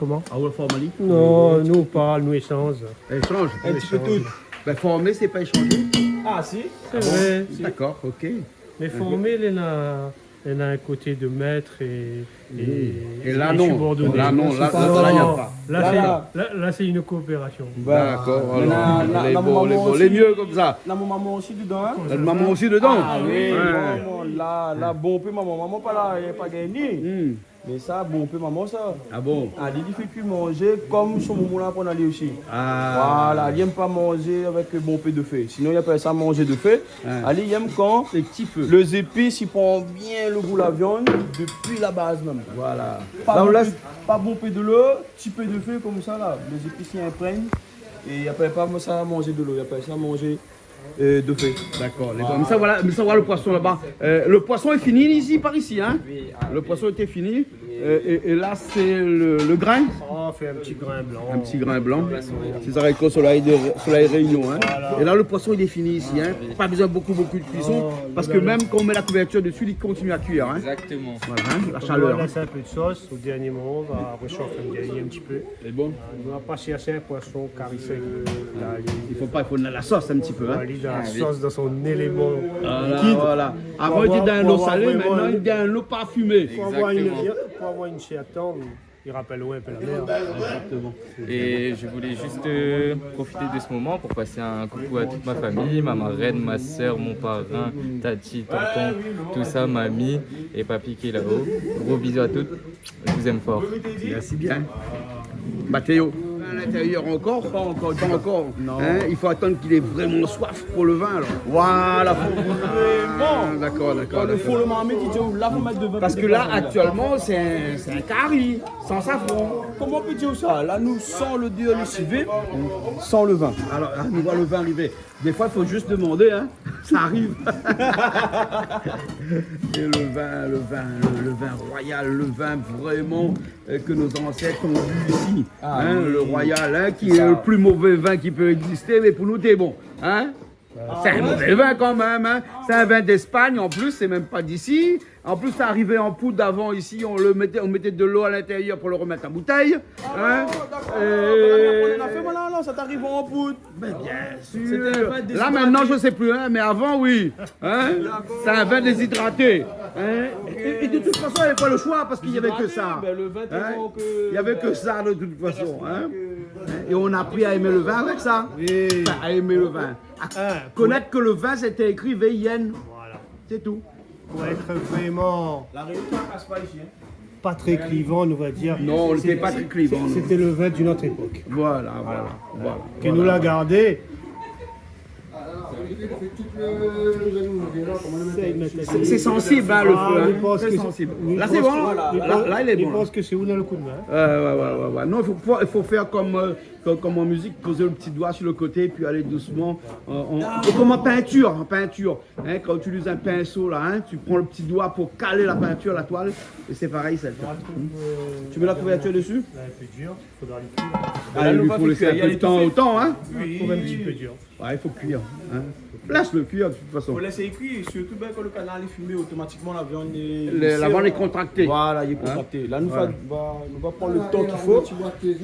Comment? Ah ouais, formalique? Non, nous pas, nous échange. Échange. Un petit peu tout. Ben, former, c'est pas échanger. Ah, si. C'est vrai. D'accord, ok. Mais formé, il a un côté de maître et là, non. subordonné. Là, non. Là, il n'y a pas. Là, c'est une coopération. D'accord. Mais alors, la les maman bons, aussi- les mieux comme ça. La maman aussi dedans, hein? La maman aussi dedans. Ah oui, Ouais. maman, là, bon peu maman pas là, il n'y a pas gagné. Hmm. Mais ça, bon peu maman, ça. Ah bon? Ah, il fait plus manger comme son maman là pour aller aussi. Ah. Voilà, il n'aime pas manger avec bon peu de feu. Sinon, il appelle ça manger de feu. Ouais. Allez, il aime quand Les petits feux. les épices, il prend bien le goût de la viande depuis la base même. Voilà. Pas, Là, on bon, laisse. pas bon peu de l'eau, petit peu de feu comme ça là. Les épices, ils imprègnent. Et il n'appelle pas ça manger de l'eau, il appelle ça manger de feu. D'accord. Mais ça, voilà le poisson là-bas. Le poisson est fini ici, par ici, hein? Le poisson était fini. Et là, c'est le grain. On fait un petit grain blanc. Un petit grain blanc. C'est ça avec le soleil réunion. Hein. Et là, le poisson, il est fini ici. Hein. Pas besoin de beaucoup de cuisson. Parce que même quand on met la couverture dessus, il continue à cuire. Hein. Exactement. Voilà, hein, la On va chaleur. laisser un peu de sauce. Au dernier moment, on va réchauffer un petit peu. C'est bon. On ne va pas chercher un poisson carissé. Il faut de la sauce un petit peu. Hein. Il a la sauce dans son élément Voilà, liquide. voilà. Avant, il était dans Pour l'eau avoir salée, vraiment maintenant, un- il est dans l'eau parfumée. Pour avoir une chéatante, il rappelle ouais, un peu la mer. Exactement. Et je voulais juste profiter de ce moment pour passer un coucou à toute ma famille, ma marraine, ma soeur, mon parrain, tati, tonton, tout ça, mamie et papy qui est là-haut. Gros bisous à toutes, je vous aime fort. Merci bien. Mathéo, à l'intérieur encore? Pas encore. Non. Hein, il faut attendre qu'il ait vraiment soif pour le vin alors. Voilà, faut Ah, vraiment. d'accord. Quand le fond le marmé qui dit là, faut mettre de vin. Parce que là, actuellement, c'est un curry, sans safran. Comment on peut dire ça? Là, nous, sans le dieu le civet, sans le vin. Alors, nous voit le vin arriver. Des fois, il faut juste demander, hein. Ça arrive. Et le vin royal, le vin vraiment que nos ancêtres ont bu ici. Hein, le royal, hein, qui est le plus mauvais vin qui peut exister, mais pour nous, t'es bon. Hein? C'est un mauvais vin quand même, hein. C'est un vin d'Espagne en plus, c'est même pas d'ici. En plus, ça arrivait en poudre d'avant ici, on mettait de l'eau à l'intérieur pour le remettre en bouteille. Hein. On a fait voilà, ça t'arrive en poudre. Ben, bien sûr. C'était un vin déshydraté. Là maintenant je sais plus, hein, mais avant oui. Hein. C'est un vin déshydraté. Hein. Et de toute façon il n'y avait pas le choix parce qu'il n'y avait que ça. Ben, le vin Hein. tellement que. Il n'y avait que ça de toute façon. Hein. Et on a appris à aimer le vin avec ça. Enfin, à aimer le vin. À connaître que le vin c'était écrit VIN. Voilà. C'est tout. Pour être vraiment La réunion ne passe pas ici. Hein. pas très clivant, on va dire. Non, on n'était pas très clivant. non. C'était le vin d'une autre époque. Voilà. Qui nous l'a gardé. C'est sensible, hein, le Ah, feu. il Hein. pense Très que- sensible. il Là, c'est pense bon. que- Là, il est Il bon. pense que c'est où dans le coup de main. Ouais. Non, il faut faire comme en musique, poser le petit doigt sur le côté, puis aller doucement. Comme en peinture. Hein, quand tu utilises un pinceau, là, hein, tu prends le petit doigt pour caler la peinture, la toile, et c'est pareil, ça le fait. Tu mets la couverture dessus? Là, un peu dur, il faudra les cuire. Ah, il lui faut laisser un peu de temps au temps, hein? Il trouve un petit peu dur. Ouais, il faut cuire. Hein. Laisse le cuire de toute façon. On laisse cuire, surtout ben, quand le canal est fumé, automatiquement la viande est. La viande est contractée. Voilà, il est contracté. Là, nous va prendre le temps qu'il faut.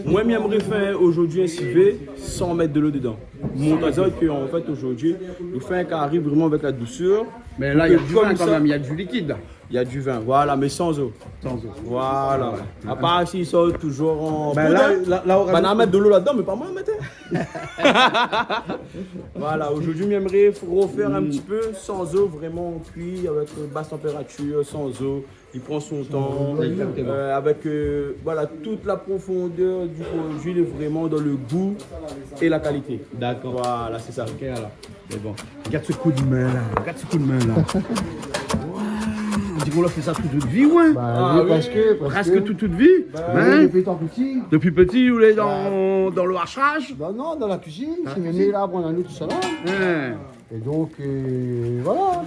Moi, j'aimerais faire aujourd'hui un civet sans mettre de l'eau dedans. Mon trésor est qu'en fait, aujourd'hui, nous faisons un carré vraiment avec la douceur. Mais là, il y a Que du comme vin quand ça- même, il y a du liquide. Il y a du vin, voilà, mais sans eau. Sans eau. Voilà. À part s'ils sont toujours en. Ben poudre, là, hein. là, on Ben, rajoute- on va mettre de l'eau là-dedans, mais pas moi, mettez. Voilà, aujourd'hui, j'aimerais refaire un petit peu sans eau, vraiment cuit, avec basse température, sans eau. Il prend son temps, avec voilà, toute la profondeur du produit, il est vraiment dans le goût et la qualité. D'accord. Voilà, c'est ça. Ok, alors. C'est bon. Regarde ce coup de main là. On dit qu'on l'a fait ça toute vie, ouais. Presque toute vie. Hein? Depuis tant petit. Depuis petit, vous êtes dans le hachage. Non, dans la cuisine, c'est né là, on a nous tout ça là. Hein. Et donc, voilà.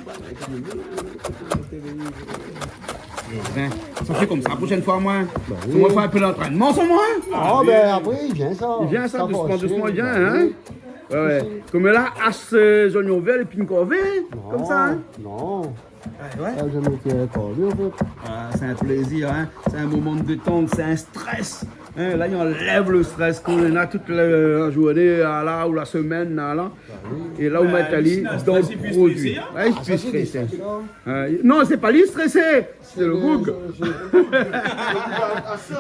Hein. Ça fait comme ça la prochaine fois, moi. On va faire un peu d'entraînement, sans moi. Ah, ben après, il vient ça. Il vient ça, doucement, forcé, il vient, ben hein. oui. Ouais. Comme là, à ces oignons verts et puis une corvée, comme ça, hein. Non. Ouais. Ça, j'ai jamais été accordé en fait. Ah, c'est un plaisir, hein. C'est un moment de détente, c'est un stress. Hein, là, il enlève le stress qu'on a toute la journée là, ou la semaine. Là. Et là, on met Ali dans le produit. Ouais, il peut stresser. Non, c'est pas lui stressé, c'est le boug.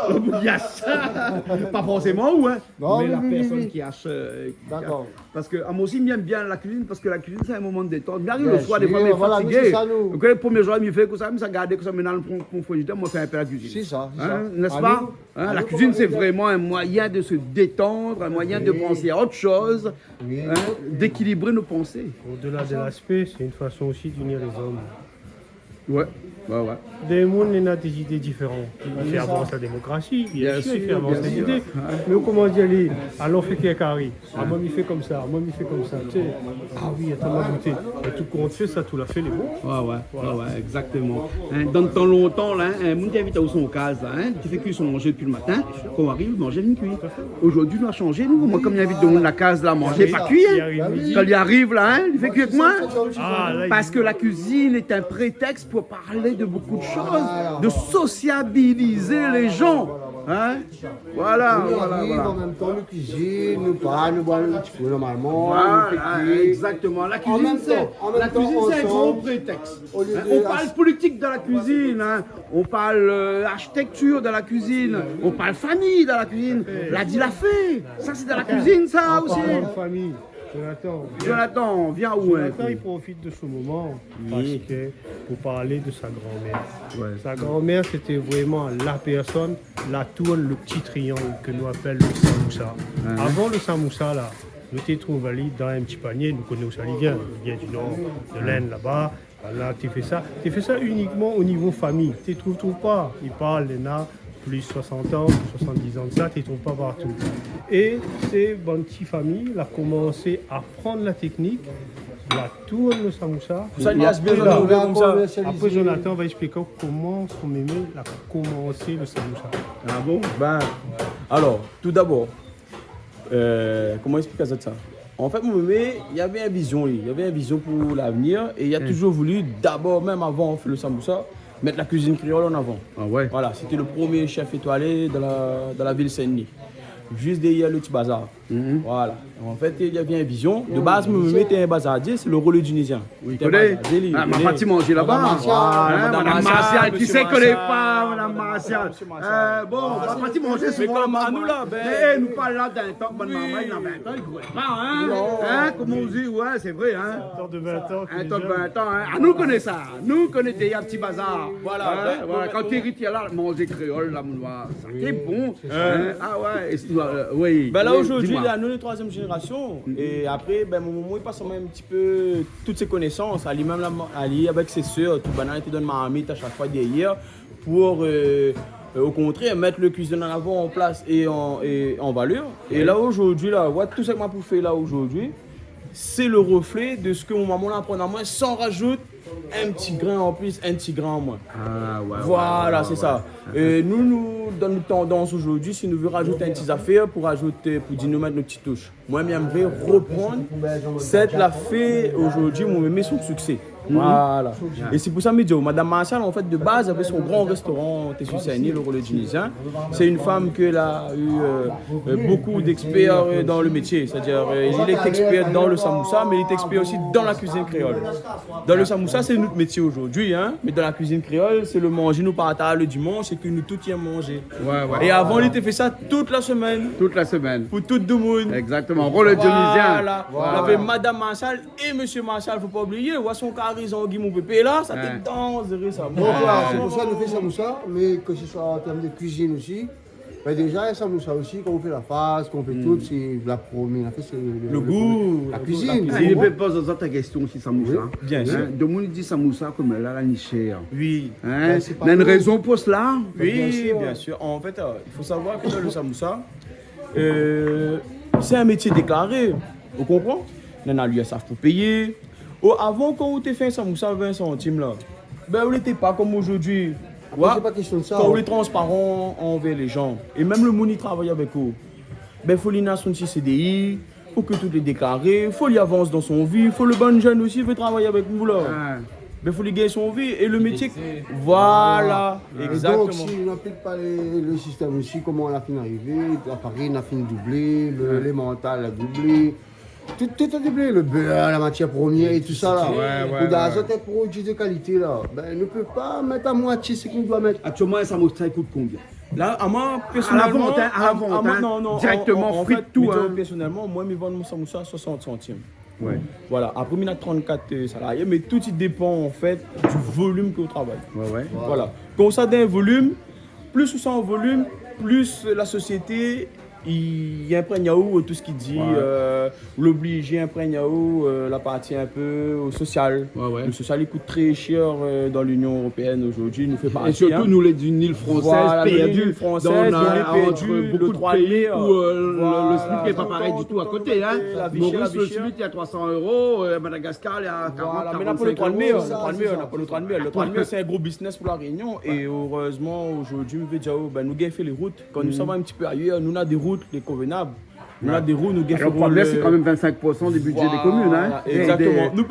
Le boug, il y a ça. Pas forcément, ou hein. Non, mais la oui, personne oui. qui achète. D'accord. Parce que moi aussi, j'aime bien la cuisine, parce que la cuisine, c'est un moment de détente. J'arrive le Bien soir, des fois, sûr, je voilà, suis nous, fatigué. c'est ça, nous. Donc, les premiers jours, il me fait que ça, me garde, que ça, maintenant, le frigidaire, moi, fait un peu la cuisine. C'est ça. Hein, n'est-ce À pas? nous, Hein, à la nous, cuisine, comment c'est on dit? vraiment un moyen de se détendre, un moyen de penser à autre chose, Oui. hein, d'équilibrer nos pensées. Au-delà de l'aspect, c'est une façon aussi d'unir les hommes. Ouais, ouais, ouais. Des mondes, il y a des idées différentes. Il fait avancer la démocratie, bien sûr, il fait avancer les idées. Mais comment dire, allons faire quelqu'un carré. Ah, moi, il fait comme ça, moi, il fait comme ça. Tu sais, ah oui, attends, ma goûté. Et tout compte fait, ça, tout l'a fait, les bons. Ouais, exactement. Hein, dans le temps longtemps, là, mon invite à son case, là, hein, tu fais cuire son manger depuis le matin, quand on arrive, manger une cuit. Aujourd'hui, nous a changé, nous. Moi, comme il invite dans la case, là, manger, pas cuit. Il Hein. arrive midi. Quand il arrive, là, hein, il fait cuire avec moi. Ah, là, Parce que la cuisine est un prétexte pour parler de beaucoup de choses, de sociabiliser les gens. Hein? Voilà, Nous voilà, arrive, voilà. en même temps, nous cuisine, nous parlons, nous boivons un petit peu normalement. Voilà, nous fait cuire. exactement. La En cuisine, même c'est temps, en même la temps, cuisine, c'est un gros ensemble, prétexte. au lieu Hein, de on la- parle politique dans la cuisine, hein. On parle architecture dans la cuisine, on parle famille dans la cuisine. L'a dit, l'a fait. Ça, c'est dans la cuisine, ça en aussi. parlant de famille, Jonathan. Jonathan, viens où hein? Jonathan, il profite de ce moment parce que, pour parler de sa grand-mère. Ouais. Sa grand-mère, c'était vraiment la personne, la tourne, le petit triangle que nous appelle le samoussa. Avant le samoussa, là, nous t'es trouvé dans un petit panier, nous connaissons où ça il vient du nord, de l'Inde là-bas. Là, tu fais ça uniquement au niveau famille. Tu ne trouves pas. Il parle, il y en a plus 60 ans, 70 ans de ça, tu ne trouves pas partout. Et ces bonnes petites familles, il a commencé à prendre la technique, la tourne le samoussa. Ça il laisse bien Après, dans le comme ça. Après, Jonathan va expliquer comment son mémé a commencé le samoussa. Ah bon? Ben, alors, tout d'abord, comment expliquer ça? En fait, mon bébé, il y avait une vision, lui. Il y avait une vision pour l'avenir et il a toujours voulu, d'abord, même avant le samoussa, mettre la cuisine créole en avant. Ah ouais. Voilà, c'était le premier chef étoilé de la ville Saint-Denis. Juste derrière le petit bazar. Voilà. En fait, il y avait une vision. De base, mon bébé était un bazardier, c'est le rôle tunisien. Oui, C'était il un connaît. bazardier, lui, Ah, il ma connaît. partie manger là-bas. Madame Madame Martial, Martial, qui monsieur sait connaît Martial. pas, Madame Martial. Monsieur Martial. Bon, ma partie manger souvent. comme là-bas, à nous, là, moi. ben. Nous parle là d'un temps, bonne maman, il a 20 ans, il ne connaît pas, hein. Hein, comme on dit, ouais, c'est vrai, hein. Un temps de 20 ans. Un temps de 20 ans, hein. Ah, nous connaissons ça. Nous connaissons un petit bazar. Voilà, Hein, ben, voilà. Quand tu héritier là, manger créole, là, mon noir, ça c'est bon. Hein. Ah ouais, oui. Ben là Oui, aujourd'hui, dis-moi. là, nous, la troisième génération. Et après, ben, mon maman, il passe un petit peu toutes ses connaissances. Ali, même Ali avec ses soeurs, tout banal, il te donne ma amie à chaque fois derrière pour, au contraire, mettre le cuisine en avant, en place et en valeur. Et là aujourd'hui, là, tout ce que m'a pour faire là aujourd'hui, c'est le reflet de ce que mon maman apprend à moi, sans rajouter un petit grain en plus, un petit grain en moins. Ah ouais. Voilà, ouais, c'est ouais, ça. Et nous, dans notre tendance aujourd'hui, si nous voulons rajouter un petit affaire pour dire nous mettre nos petites touches. Moi, j'aimerais reprendre cette la fait aujourd'hui, mon mémé son succès. Voilà. Et c'est pour ça que je dis, Madame Martial, en fait, de base, avait son grand restaurant sur Saint-Denis, le relais tunisien. C'est une femme qui a eu beaucoup d'experts dans le métier. C'est-à-dire, il est expert dans le samoussa, mais il est expert aussi dans la cuisine créole. Dans le samoussa, c'est notre métier aujourd'hui, hein. Mais dans la cuisine créole, c'est le manger, nous partageons le dimanche et que nous tout y manger. Ouais. Et avant, il était fait ça toute la semaine. Toute la semaine. Pour tout le monde. Exactement. Rôle dionysien. Voilà. On avait Madame Martial et Monsieur Martial, faut pas oublier. On voit son carison, Guy, mon pépé là, ça t'est dans, ça. Donc voilà, c'est pour ça que nous faisons samoussa, mais que ce soit en termes de cuisine aussi. Ben déjà, il y a samoussa aussi, quand on fait la face, quand on fait tout, c'est la première, c'est Le goût. la cuisine. Il ne peut pas poser ta question si Samoussa. Bien sûr. De monde dit Samoussa comme elle a la nichère. Oui. Hein? Ben, c'est pas Il y a une faux. raison pour cela. Oui, bien sûr. En fait, il faut savoir que dans le samoussa, c'est un métier déclaré. Vous comprenez? Il y en a l'USAF pour payer. Avant, quand on t'a fait un samoussa à 20 centimes, là, ben, on n'était pas comme aujourd'hui. Après, c'est pas question de ça. Quand on hein. est transparent envers les gens, et même le monde qui travaille avec eux, ben, il faut les nations de CDI, il faut que tout est déclaré, il faut lui avance dans son vie, il faut le bon jeune aussi, il veut travailler avec vous là. Ah. il faut lui gagner son vie. Et le métier, voilà, exactement. Donc, si on n'applique pas le système aussi, comment on a fini d'arriver, la farine a fini de doubler, les mentales a doublé. Tout a doublé, le beurre, la matière première et tout ça là. Pour d'azote et produits de qualité là, ben ne peut pas mettre à moitié ce qu'on doit mettre. Actuellement, un samosa coûte combien? Là, à moi, personnellement, à la vente, non, directement, en frites, fait, tout. personnellement, moi, je vends mon samoussa à 60 centimes. Ouais. Voilà, après, il y a 34 salariés, mais tout il dépend en fait du volume que vous travaillez. Ouais. Voilà. Quand ça a un volume, plus vous en volume, plus la société il imprègne à où tout ce qu'il dit, l'oblige, il imprègne à où la partie un peu au social. Le social il coûte très cher dans l'Union Européenne aujourd'hui, il nous fait partie. Et surtout nous les d'une île française perdue entre beaucoup de pays où le SMIC n'est pas pareil du tout à côté. Hein. Maurice, le SMIC il y a 300 €, Madagascar il y a 40 mais n'a pas le 30 000, le 30 000 c'est un gros business pour la Réunion et heureusement aujourd'hui nous avons fait les routes. Quand nous sommes un petit peu ailleurs, nous avons des routes les convenables. Nous avons des routes, nous le problème, c'est quand même 25% du budget des communes. Hein. Exactement. Nous ne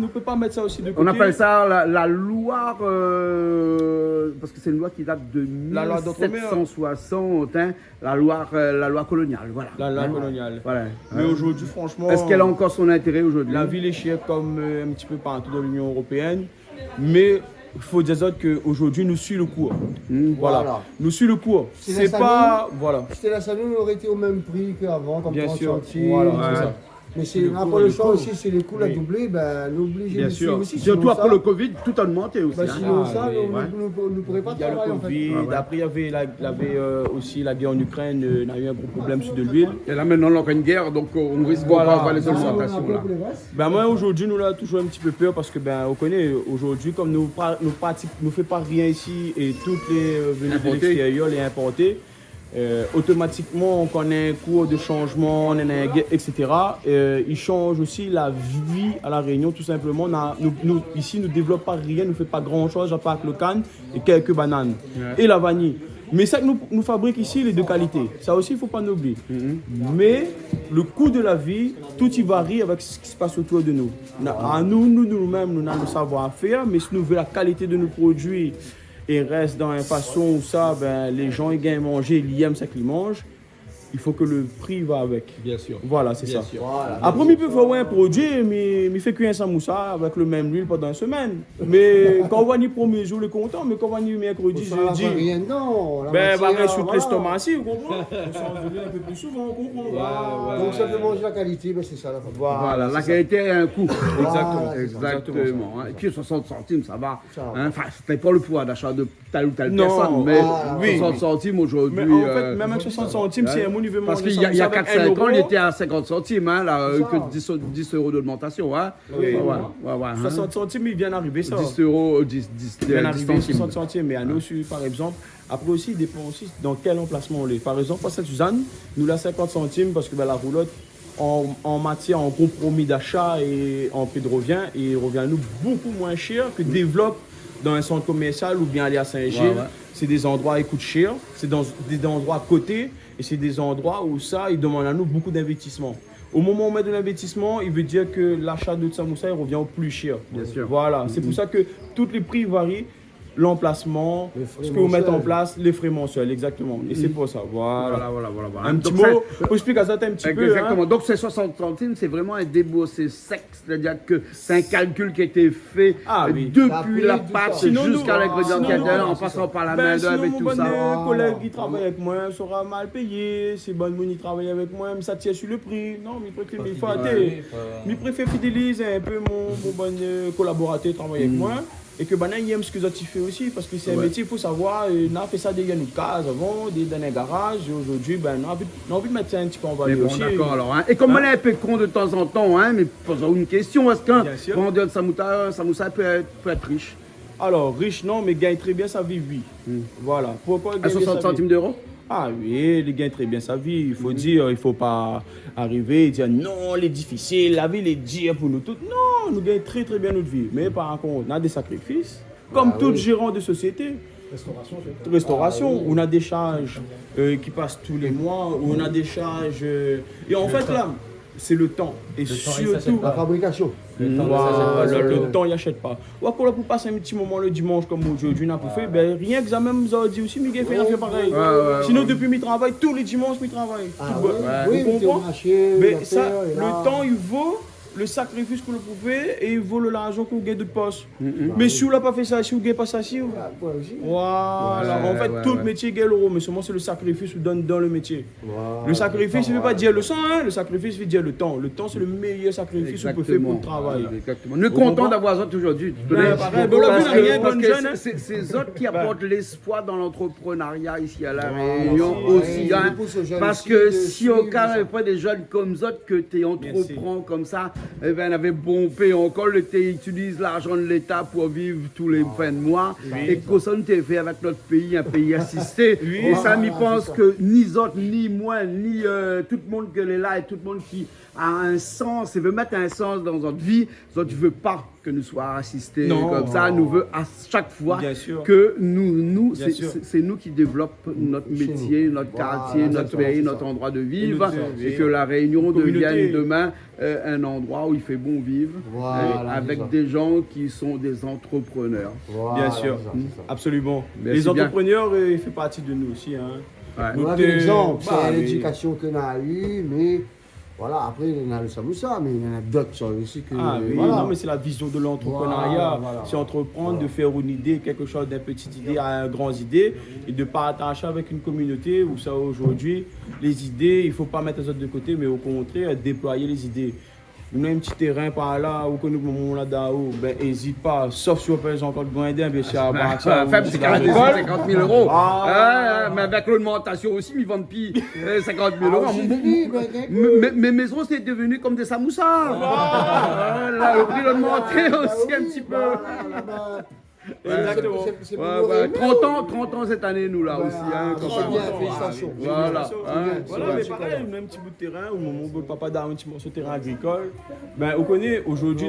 pouvons pas mettre ça aussi de côté. On appelle ça la Loire, parce que c'est une loi qui date de 1760, hein, la loi coloniale. Voilà. La loi coloniale. Voilà. Mais aujourd'hui, franchement. Est-ce qu'elle a encore son intérêt aujourd'hui? La ville est chère comme un petit peu partout dans l'Union Européenne. Mais il faut dire qu'aujourd'hui, nous suivons le cours. Voilà. Nous suivons le cours. C'est pas. Voilà. C'était la salut, on aurait été au même prix qu'avant, comme 30 centimes. Voilà, c'est ça. Mais c'est après le choix aussi, c'est les coûts à doubler, ben l'obligé de suivre aussi. Surtout après le Covid, tout a augmenté aussi. Sinon ça, nous ne pourrions pas travailler en fait. Il y a le Covid, après il y avait aussi la guerre en Ukraine, on a eu un gros problème sur de l'huile. Et là maintenant on a une guerre, donc on risque pas les augmentations là. Ben moi aujourd'hui nous avons toujours un petit peu peur parce que on connaît aujourd'hui comme nous ne fait pas rien ici et toutes les venues de l'extérieur, les importés. Automatiquement, on connaît un cours de changement, on a un guet, etc. Il change aussi la vie à la Réunion, tout simplement. Ici, nous ne développons pas rien, nous ne faisons pas grand-chose, à part le canne et quelques bananes et la vanille. Mais ça que nous fabriquons ici, il est de qualité. Ça aussi, il ne faut pas l'oublier. Mais le coût de la vie, tout y varie avec ce qui se passe autour de nous. À nous-mêmes, nous avons le savoir-faire, mais si nous voulons la qualité de nos produits, et reste dans une façon où ça, les gens ils gagnent manger, ils aiment ça qu'ils mangent, il faut que le prix va avec. Bien sûr. Voilà, c'est ça. Voilà, après, il peut faire un produit, mais il fait cuire un samoussa avec le même huile pendant une semaine. Mais quand on va ni premier jour, il est content, mais quand on va ni mercredi, jeudi, va rester sur l'estomac aussi, vous comprenez? On s'en un peu plus souvent, on comprend. Donc, ça peut manger la qualité, c'est ça. Voilà, la qualité a un coût. Exactement. Et puis 60 centimes, ça va. Enfin, c'était pas le pouvoir d'achat de telle ou telle personne, mais 60 centimes aujourd'hui. Mais en fait, même avec 60 centimes, c'est un mot niveau. Parce qu'il y a 4-5 ans, il était à 50 centimes, hein, là, que 10 € d'augmentation. Hein. Oui, 60 centimes, il vient d'arriver ça. 10 €, 10 il vient d'arriver 60 centimes, mais à nous, par exemple. Après aussi, il dépend aussi dans quel emplacement on est. Par exemple, à Sainte-Suzanne, nous, là, 50 centimes, parce que la roulotte, en matière, en compromis d'achat et en prix de revient, il revient à nous beaucoup moins cher que développe dans un centre commercial ou bien aller à Saint-Gilles. C'est des endroits qui coûtent cher, c'est dans des endroits à côté et c'est des endroits où ça, ils demandent à nous beaucoup d'investissement. Au moment où on met de l'investissement, il veut dire que l'achat de samoussa revient au plus cher. Bien sûr. Voilà, c'est pour ça que tous les prix varient. L'emplacement, ce que vous mettez en place, les frais mensuels, exactement. Et c'est pour ça. Voilà. Un petit mot, pour expliquer à ça un petit peu. Exactement. Hein. Donc ces 60 centimes, c'est vraiment un déboursé sec. C'est-à-dire que c'est un calcul qui a été fait depuis la pâte jusqu'à l'ingrédient en passant par la main d'œuvre et tout ça. Mes collègues qui travaillent avec moi sera mal payé. C'est bonne monnaie qui travaille avec moi, mais ça tient sur le prix. Non, mais je préfère fidéliser un peu mon bon collaborateur qui travaille avec moi. Et que il aime ce que tu fais aussi, parce que c'est un métier, il faut savoir, on a fait ça déjà nos cases avant, dans les garages, et aujourd'hui, on a envie de mettre ça un petit peu en valeur aussi. D'accord, alors. Hein. Et comme on est un peu con de temps en temps, hein, mais posons une question, est-ce qu'un vendeur de samoussa peut être riche? Alors, riche non, mais gagne très bien sa vie, oui. Voilà. Pourquoi à 60 centimes d'euros? Ah oui, il gagne très bien sa vie. Il faut dire, il ne faut pas arriver et dire non, c'est difficile, la vie est dure pour nous tous. Non, nous gagnons très très bien notre vie. Mais par contre, on a des sacrifices, comme tout gérant de société. Restauration, on a des charges qui passent tous les mois, on a des charges. Et en fait, là, c'est le temps. Et surtout, La fabrication. le temps, il n'achète pas. Ou pour passer un petit moment le dimanche comme aujourd'hui, on a fait, ben, rien que ça même, ça dit aussi, Miguel fait pareil. Sinon, depuis mi travail, tous les dimanches, mi travail. Oui, Vous comprenez? marché, Mais ça, le temps, il vaut le sacrifice que vous pouvez et il vaut l'argent que vous gagnez de poste. Mais si vous n'avez pas fait ça, si vous ne gagnez pas ça, si vous... Voilà. En fait, tout le métier gagne l'euro, mais seulement c'est le sacrifice que vous donne dans le métier. Le sacrifice, il ne veut pas dire le sang, hein? Le sacrifice veut dire le temps. Le temps, c'est le meilleur sacrifice que vous pouvez faire pour le travail. Exactement. Nous sommes contents d'avoir Zot aujourd'hui. C'est Zot qui apporte l'espoir dans l'entrepreneuriat ici à La Réunion aussi. Hein? Parce que si aucun n'avait pas des jeunes comme Zot que tu entreprends comme ça, eh ben, on avait pompé encore, tu utilises l'argent de l'État pour vivre tous les fins de mois. Et que ça nous fait avec notre pays, un pays assisté. Et ça, je pense que ni Zot, ni moi, ni tout le monde qui est là et tout le monde qui a un sens et veut mettre un sens dans notre vie, Zot ne veut pas que nous soyons assistés comme ça. Nous veut à chaque fois que c'est nous qui développons notre métier, notre quartier, notre pays, notre endroit de vivre et que La Réunion devienne demain un endroit où il fait bon vivre avec des gens qui sont des entrepreneurs. Bien sûr, absolument. Les entrepreneurs, ils font partie de nous aussi. Hein. Nous avons l'exemple, c'est l'éducation qu'on a eue, mais voilà, après il y en a le Samoussa, mais il y en a d'autres aussi que... Non, mais c'est la vision de l'entrepreneuriat. C'est entreprendre, de faire une idée, quelque chose d'une petite idée à une grande idée et de partager avec une communauté où ça aujourd'hui, les idées, il ne faut pas mettre les autres de côté, mais au contraire, déployer les idées. Nous avons un petit terrain par là, où nous avons là-dedans, ben n'hésite pas, sauf si on peut encore de gagner, bien sûr, à 50 000 euros. Mais avec l'augmentation aussi, ils vendent plus 50 000 euros. Mes maisons, c'est devenu comme des samoussas. Là, le prix l'a augmenté aussi un petit peu. Exactement. 30 ans cette année, nous là aussi. Félicitations. Voilà. Mais pareil, on a un petit bout de terrain, au moment où le papa a un petit morceau de terrain agricole. Ben, on connaît aujourd'hui,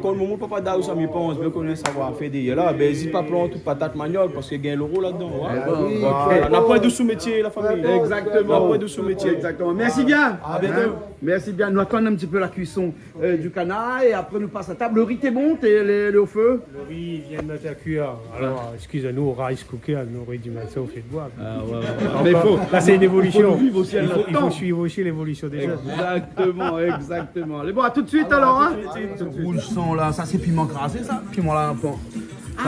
quand le moment où le papa a ça, me pense, bien qu'on a un savoir-faire derrière là, ben, n'hésite pas à planter patate manioc parce qu'il y a l'euro là-dedans. On n'a pas de sous-métier, la famille. Exactement. On n'a pas de sous-métier. Exactement. Merci bien. À bientôt. Merci bien. Nous attendons un petit peu la cuisson du canard et après nous passe à table. Le riz est bon, le au feu. Le riz vient de mettre à cuire. Alors, excusez-nous, au rice cooker, nous aurait dû mettre ça au fait de bois. Mais là, c'est une évolution. Il faut suivre aussi l'évolution des jeunes. Exactement. Les bon, à tout de suite alors. Hein. Rouge sang là, ça c'est piment crassé ça. Piment là,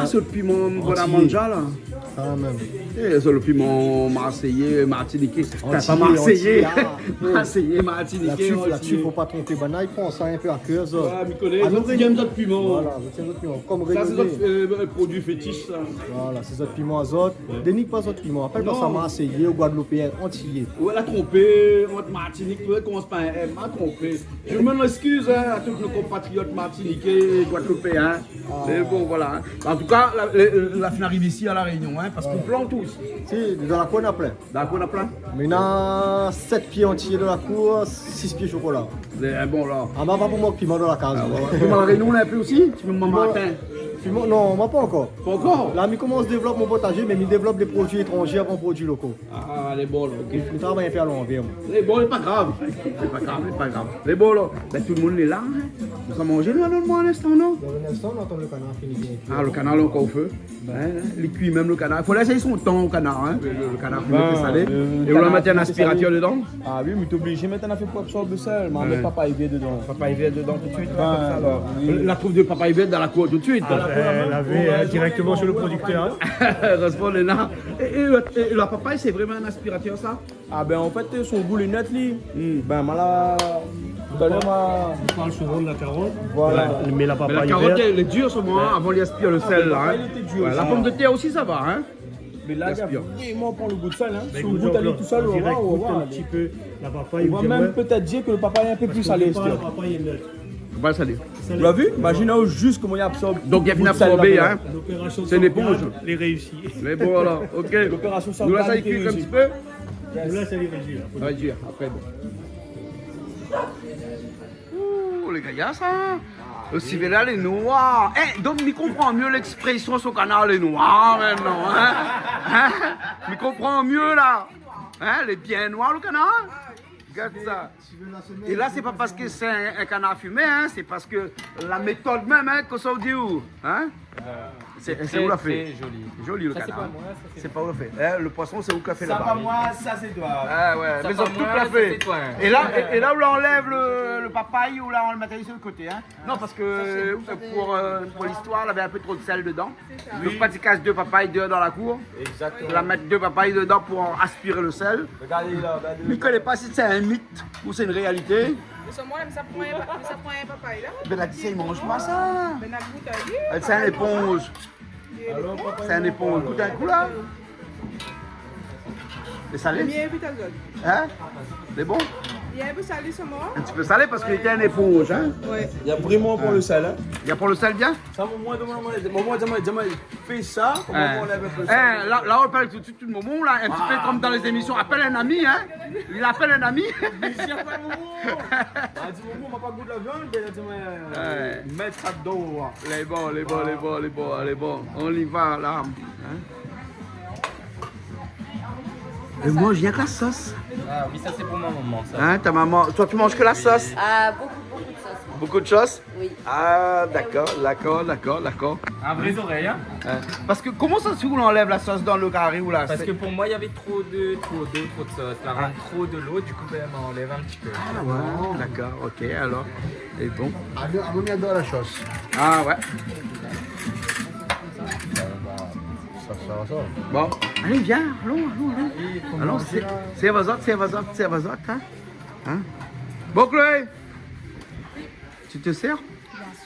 c'est le piment Bonamanja là. Ah, même. C'est le piment marseillais, martiniquais. Pas marseillais. Marseillais, martiniquais. Là-dessus, il ne faut pas tromper. Là, il prend ça un peu à cœur. Nous aime notre piment. Voilà, notre piment. Comme ça, c'est notre produit fétiche. Ça. Voilà, c'est notre piment azote. Dénigre pas notre piment. Appelle pas ça marseillais ou guadeloupéen, antillais. Ouais, la trompé, notre Martinique, tu commence par un M, la trompé. Je me m'excuse à tous nos compatriotes martiniquais, guadeloupéens. Mais bon, voilà. En tout cas, la fin arrive ici à La Réunion, parce qu'on plante tous. Si, dans la cour, on a plein. Dans la cour, on a plein. Maintenant, 7 pieds entiers dans la cour, 6 pieds chocolat. Bon, là. Ah, bah, pas pour moi, piment dans la case. Piment à La Réunion, on a un peu aussi. Tu me matin. Non, moi pas encore. Pas encore? Là, il commence à développer mon potager, mais il développe des produits étrangers avant produits locaux. Ah, les bons là, ok. Il travaille un peu à l'envers. Les bons, c'est pas grave. C'est pas grave. Les bons là, ben, tout le monde est là. Nous sommes mangés là, normalement, à l'instant, non? Dans un instant, on entend le canard finir. Ah, le canard là, encore au feu. Il cuit même le canard. Il faut laisser son temps au canard, le canard salé. Et on va mettre un aspirateur dedans. Ah oui, mais t'es obligé maintenant à faire pour absorber le sel. Mais on met papa Yves dedans. Papa Yves dedans tout de suite. La trouve de papa Yves dans la cour tout de suite. Elle avait directement sur le producteur. Reste là. Et la papaye, c'est vraiment un aspirateur, ça? Ah ben en fait, son goût est net, lui. Ben, tout à l'heure, On parle souvent de la carotte. Voilà. Mais la papaye la carotte, elle est dure, ce moment, avant d'y aspirer le sel, là. La pomme de terre aussi, ça va, hein? Mais là, vraiment prend le goût de sel, hein. Mais Si le goût d'aller tout seul, on va voir. un petit peu la papaye. On va même peut-être dire que le papaye est un peu plus salé. La papaye est neutre. Pas salé. Tu l'as vu? Imagine juste comment il absorbe. Donc il y a bien absorbé, hein? L'opération C'est une éponge. Les réussis. Mais bon, voilà, ok. L'opération Nous laissons y cuire un petit peu. Nous là, ça les réduit. On va dire, après, bon. Ouh, les gars, ça. Le civet-là, les noirs. Donc, il comprend mieux l'expression sur le canal, les noirs, maintenant, hein? Il comprend mieux, là. Hein, les bien noirs, le canard. regarde ça. Et là, c'est pas parce que c'est un canard fumé, hein, c'est parce que la méthode même, hein, qu'on s'en dit où, hein. C'est où l'a fait? Très joli. Joli le Ça, canard. c'est pas moi, ça, C'est pas où l'a fait. Hein, le poisson, c'est où qu'a fait Ça là-bas. pas moi, ça c'est toi. Ah ouais, Ça mais ils pas ont tout moi, l'a ça, fait. c'est toi, hein. Et là où on enlève le papaye, ou là on le met sur le côté. Hein. Non, parce que pour l'histoire, il y avait un peu trop de sel dedans. Donc pas tu casses 2 papayes dehors dans la cour. Exactement. Tu vas mettre 2 papayes dedans pour aspirer le sel. Regardez là, regardez. Je ne connais pas si c'est un mythe ou c'est une réalité. Ça prend un papaye là. Ben la il mange pas ça. Ben la goutte à C'est un éponge. C'est un éponge. Goûte un coup là. C'est salé? Bien vite à zone. Hein? C'est bon? Il y a un peu salé sur moi. Un petit peu salé parce qu'il était un éponge. Hein? Ouais. Il y a vraiment pour le sel. Hein. Il y a pour le sel bien? Ça, moi, fais ça. Comment on lève un peu ça? Hein, là, on parle tout de suite de moment, là, un petit peu comme dans les émissions. Appelle un ami, hein? Il appelle un ami. Il n'y a pas de moment. Ah, dis Momo, on m'a pas goûté de la viande. Ben, dis-moi, mettre ça dedans. Les bons, les bons, les bons, les bons, les bons. On y va, là. Hein? Et moi, je viens que la sauce. Ah oui, ça c'est pour ma maman. Ça. Hein, ta maman. Toi, tu manges que la sauce? Ah, beaucoup de sauce. Beaucoup de choses? Oui. Ah, d'accord. Un vrai oreille, hein. Hein. Parce que comment ça se fait qu'on enlève la sauce dans le carré ou là? Parce que pour moi, il y avait trop d'eau, trop de sauce. Ça rend trop de l'eau, du coup, ben, on enlève un petit peu. Ah ouais, d'accord, ok, alors. Et bon. À mon adore la sauce. Ah ouais. Bon, allez, viens, allons. Allons, c'est vas hein? Hein? Bon, Chloé, tu te sers?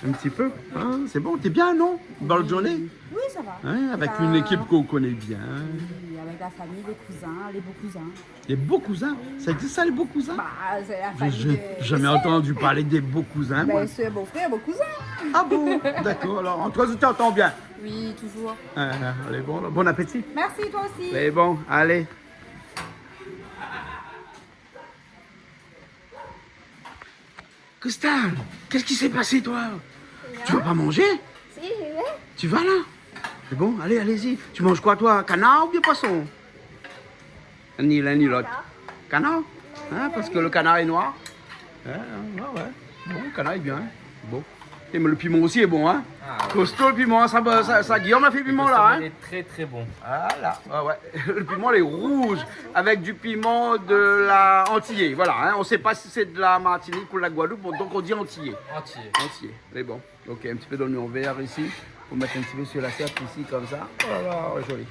Un petit peu, hein? C'est bon, t'es bien, non? Bonne journée? Oui, ça va. Hein? Avec une équipe qu'on connaît bien. Oui, avec la famille, les cousins, les beaux cousins. Les beaux cousins? Ça dit ça, les beaux cousins? Bah, c'est la famille. J'ai jamais entendu parler des beaux cousins, moi. Ben, c'est beau frère, beau cousin. Ah bon? D'accord, alors, entre eux, tu entends bien. Oui, toujours. Allez, bon appétit. Merci, toi aussi. Mais bon, allez. Gustave, qu'est-ce qui s'est passé, toi? Tu vas pas manger? Si, j'y vais. Tu vas là? C'est bon, allez-y. Tu manges quoi, toi? Canard ou bien poisson? Ni l'un ni l'autre. Canard? Hein, parce que le canard est noir. Ouais. Bon, le canard est bien. Hein. Bon. Et mais le piment aussi est bon, hein? Ah, ouais. Costaud, le piment, ça Guillaume a fait piment là, hein? Il est très très bon. Voilà, ouais. Le piment, il est rouge, avec du piment de la Antillais. Voilà, hein. On ne sait pas si c'est de la Martinique ou de la Guadeloupe, donc on dit Antillais. Entier. Mais bon. Ok, un petit peu d'oignon vert ici. Faut mettre un petit peu sur l'assiette ici, comme ça. Voilà, joli.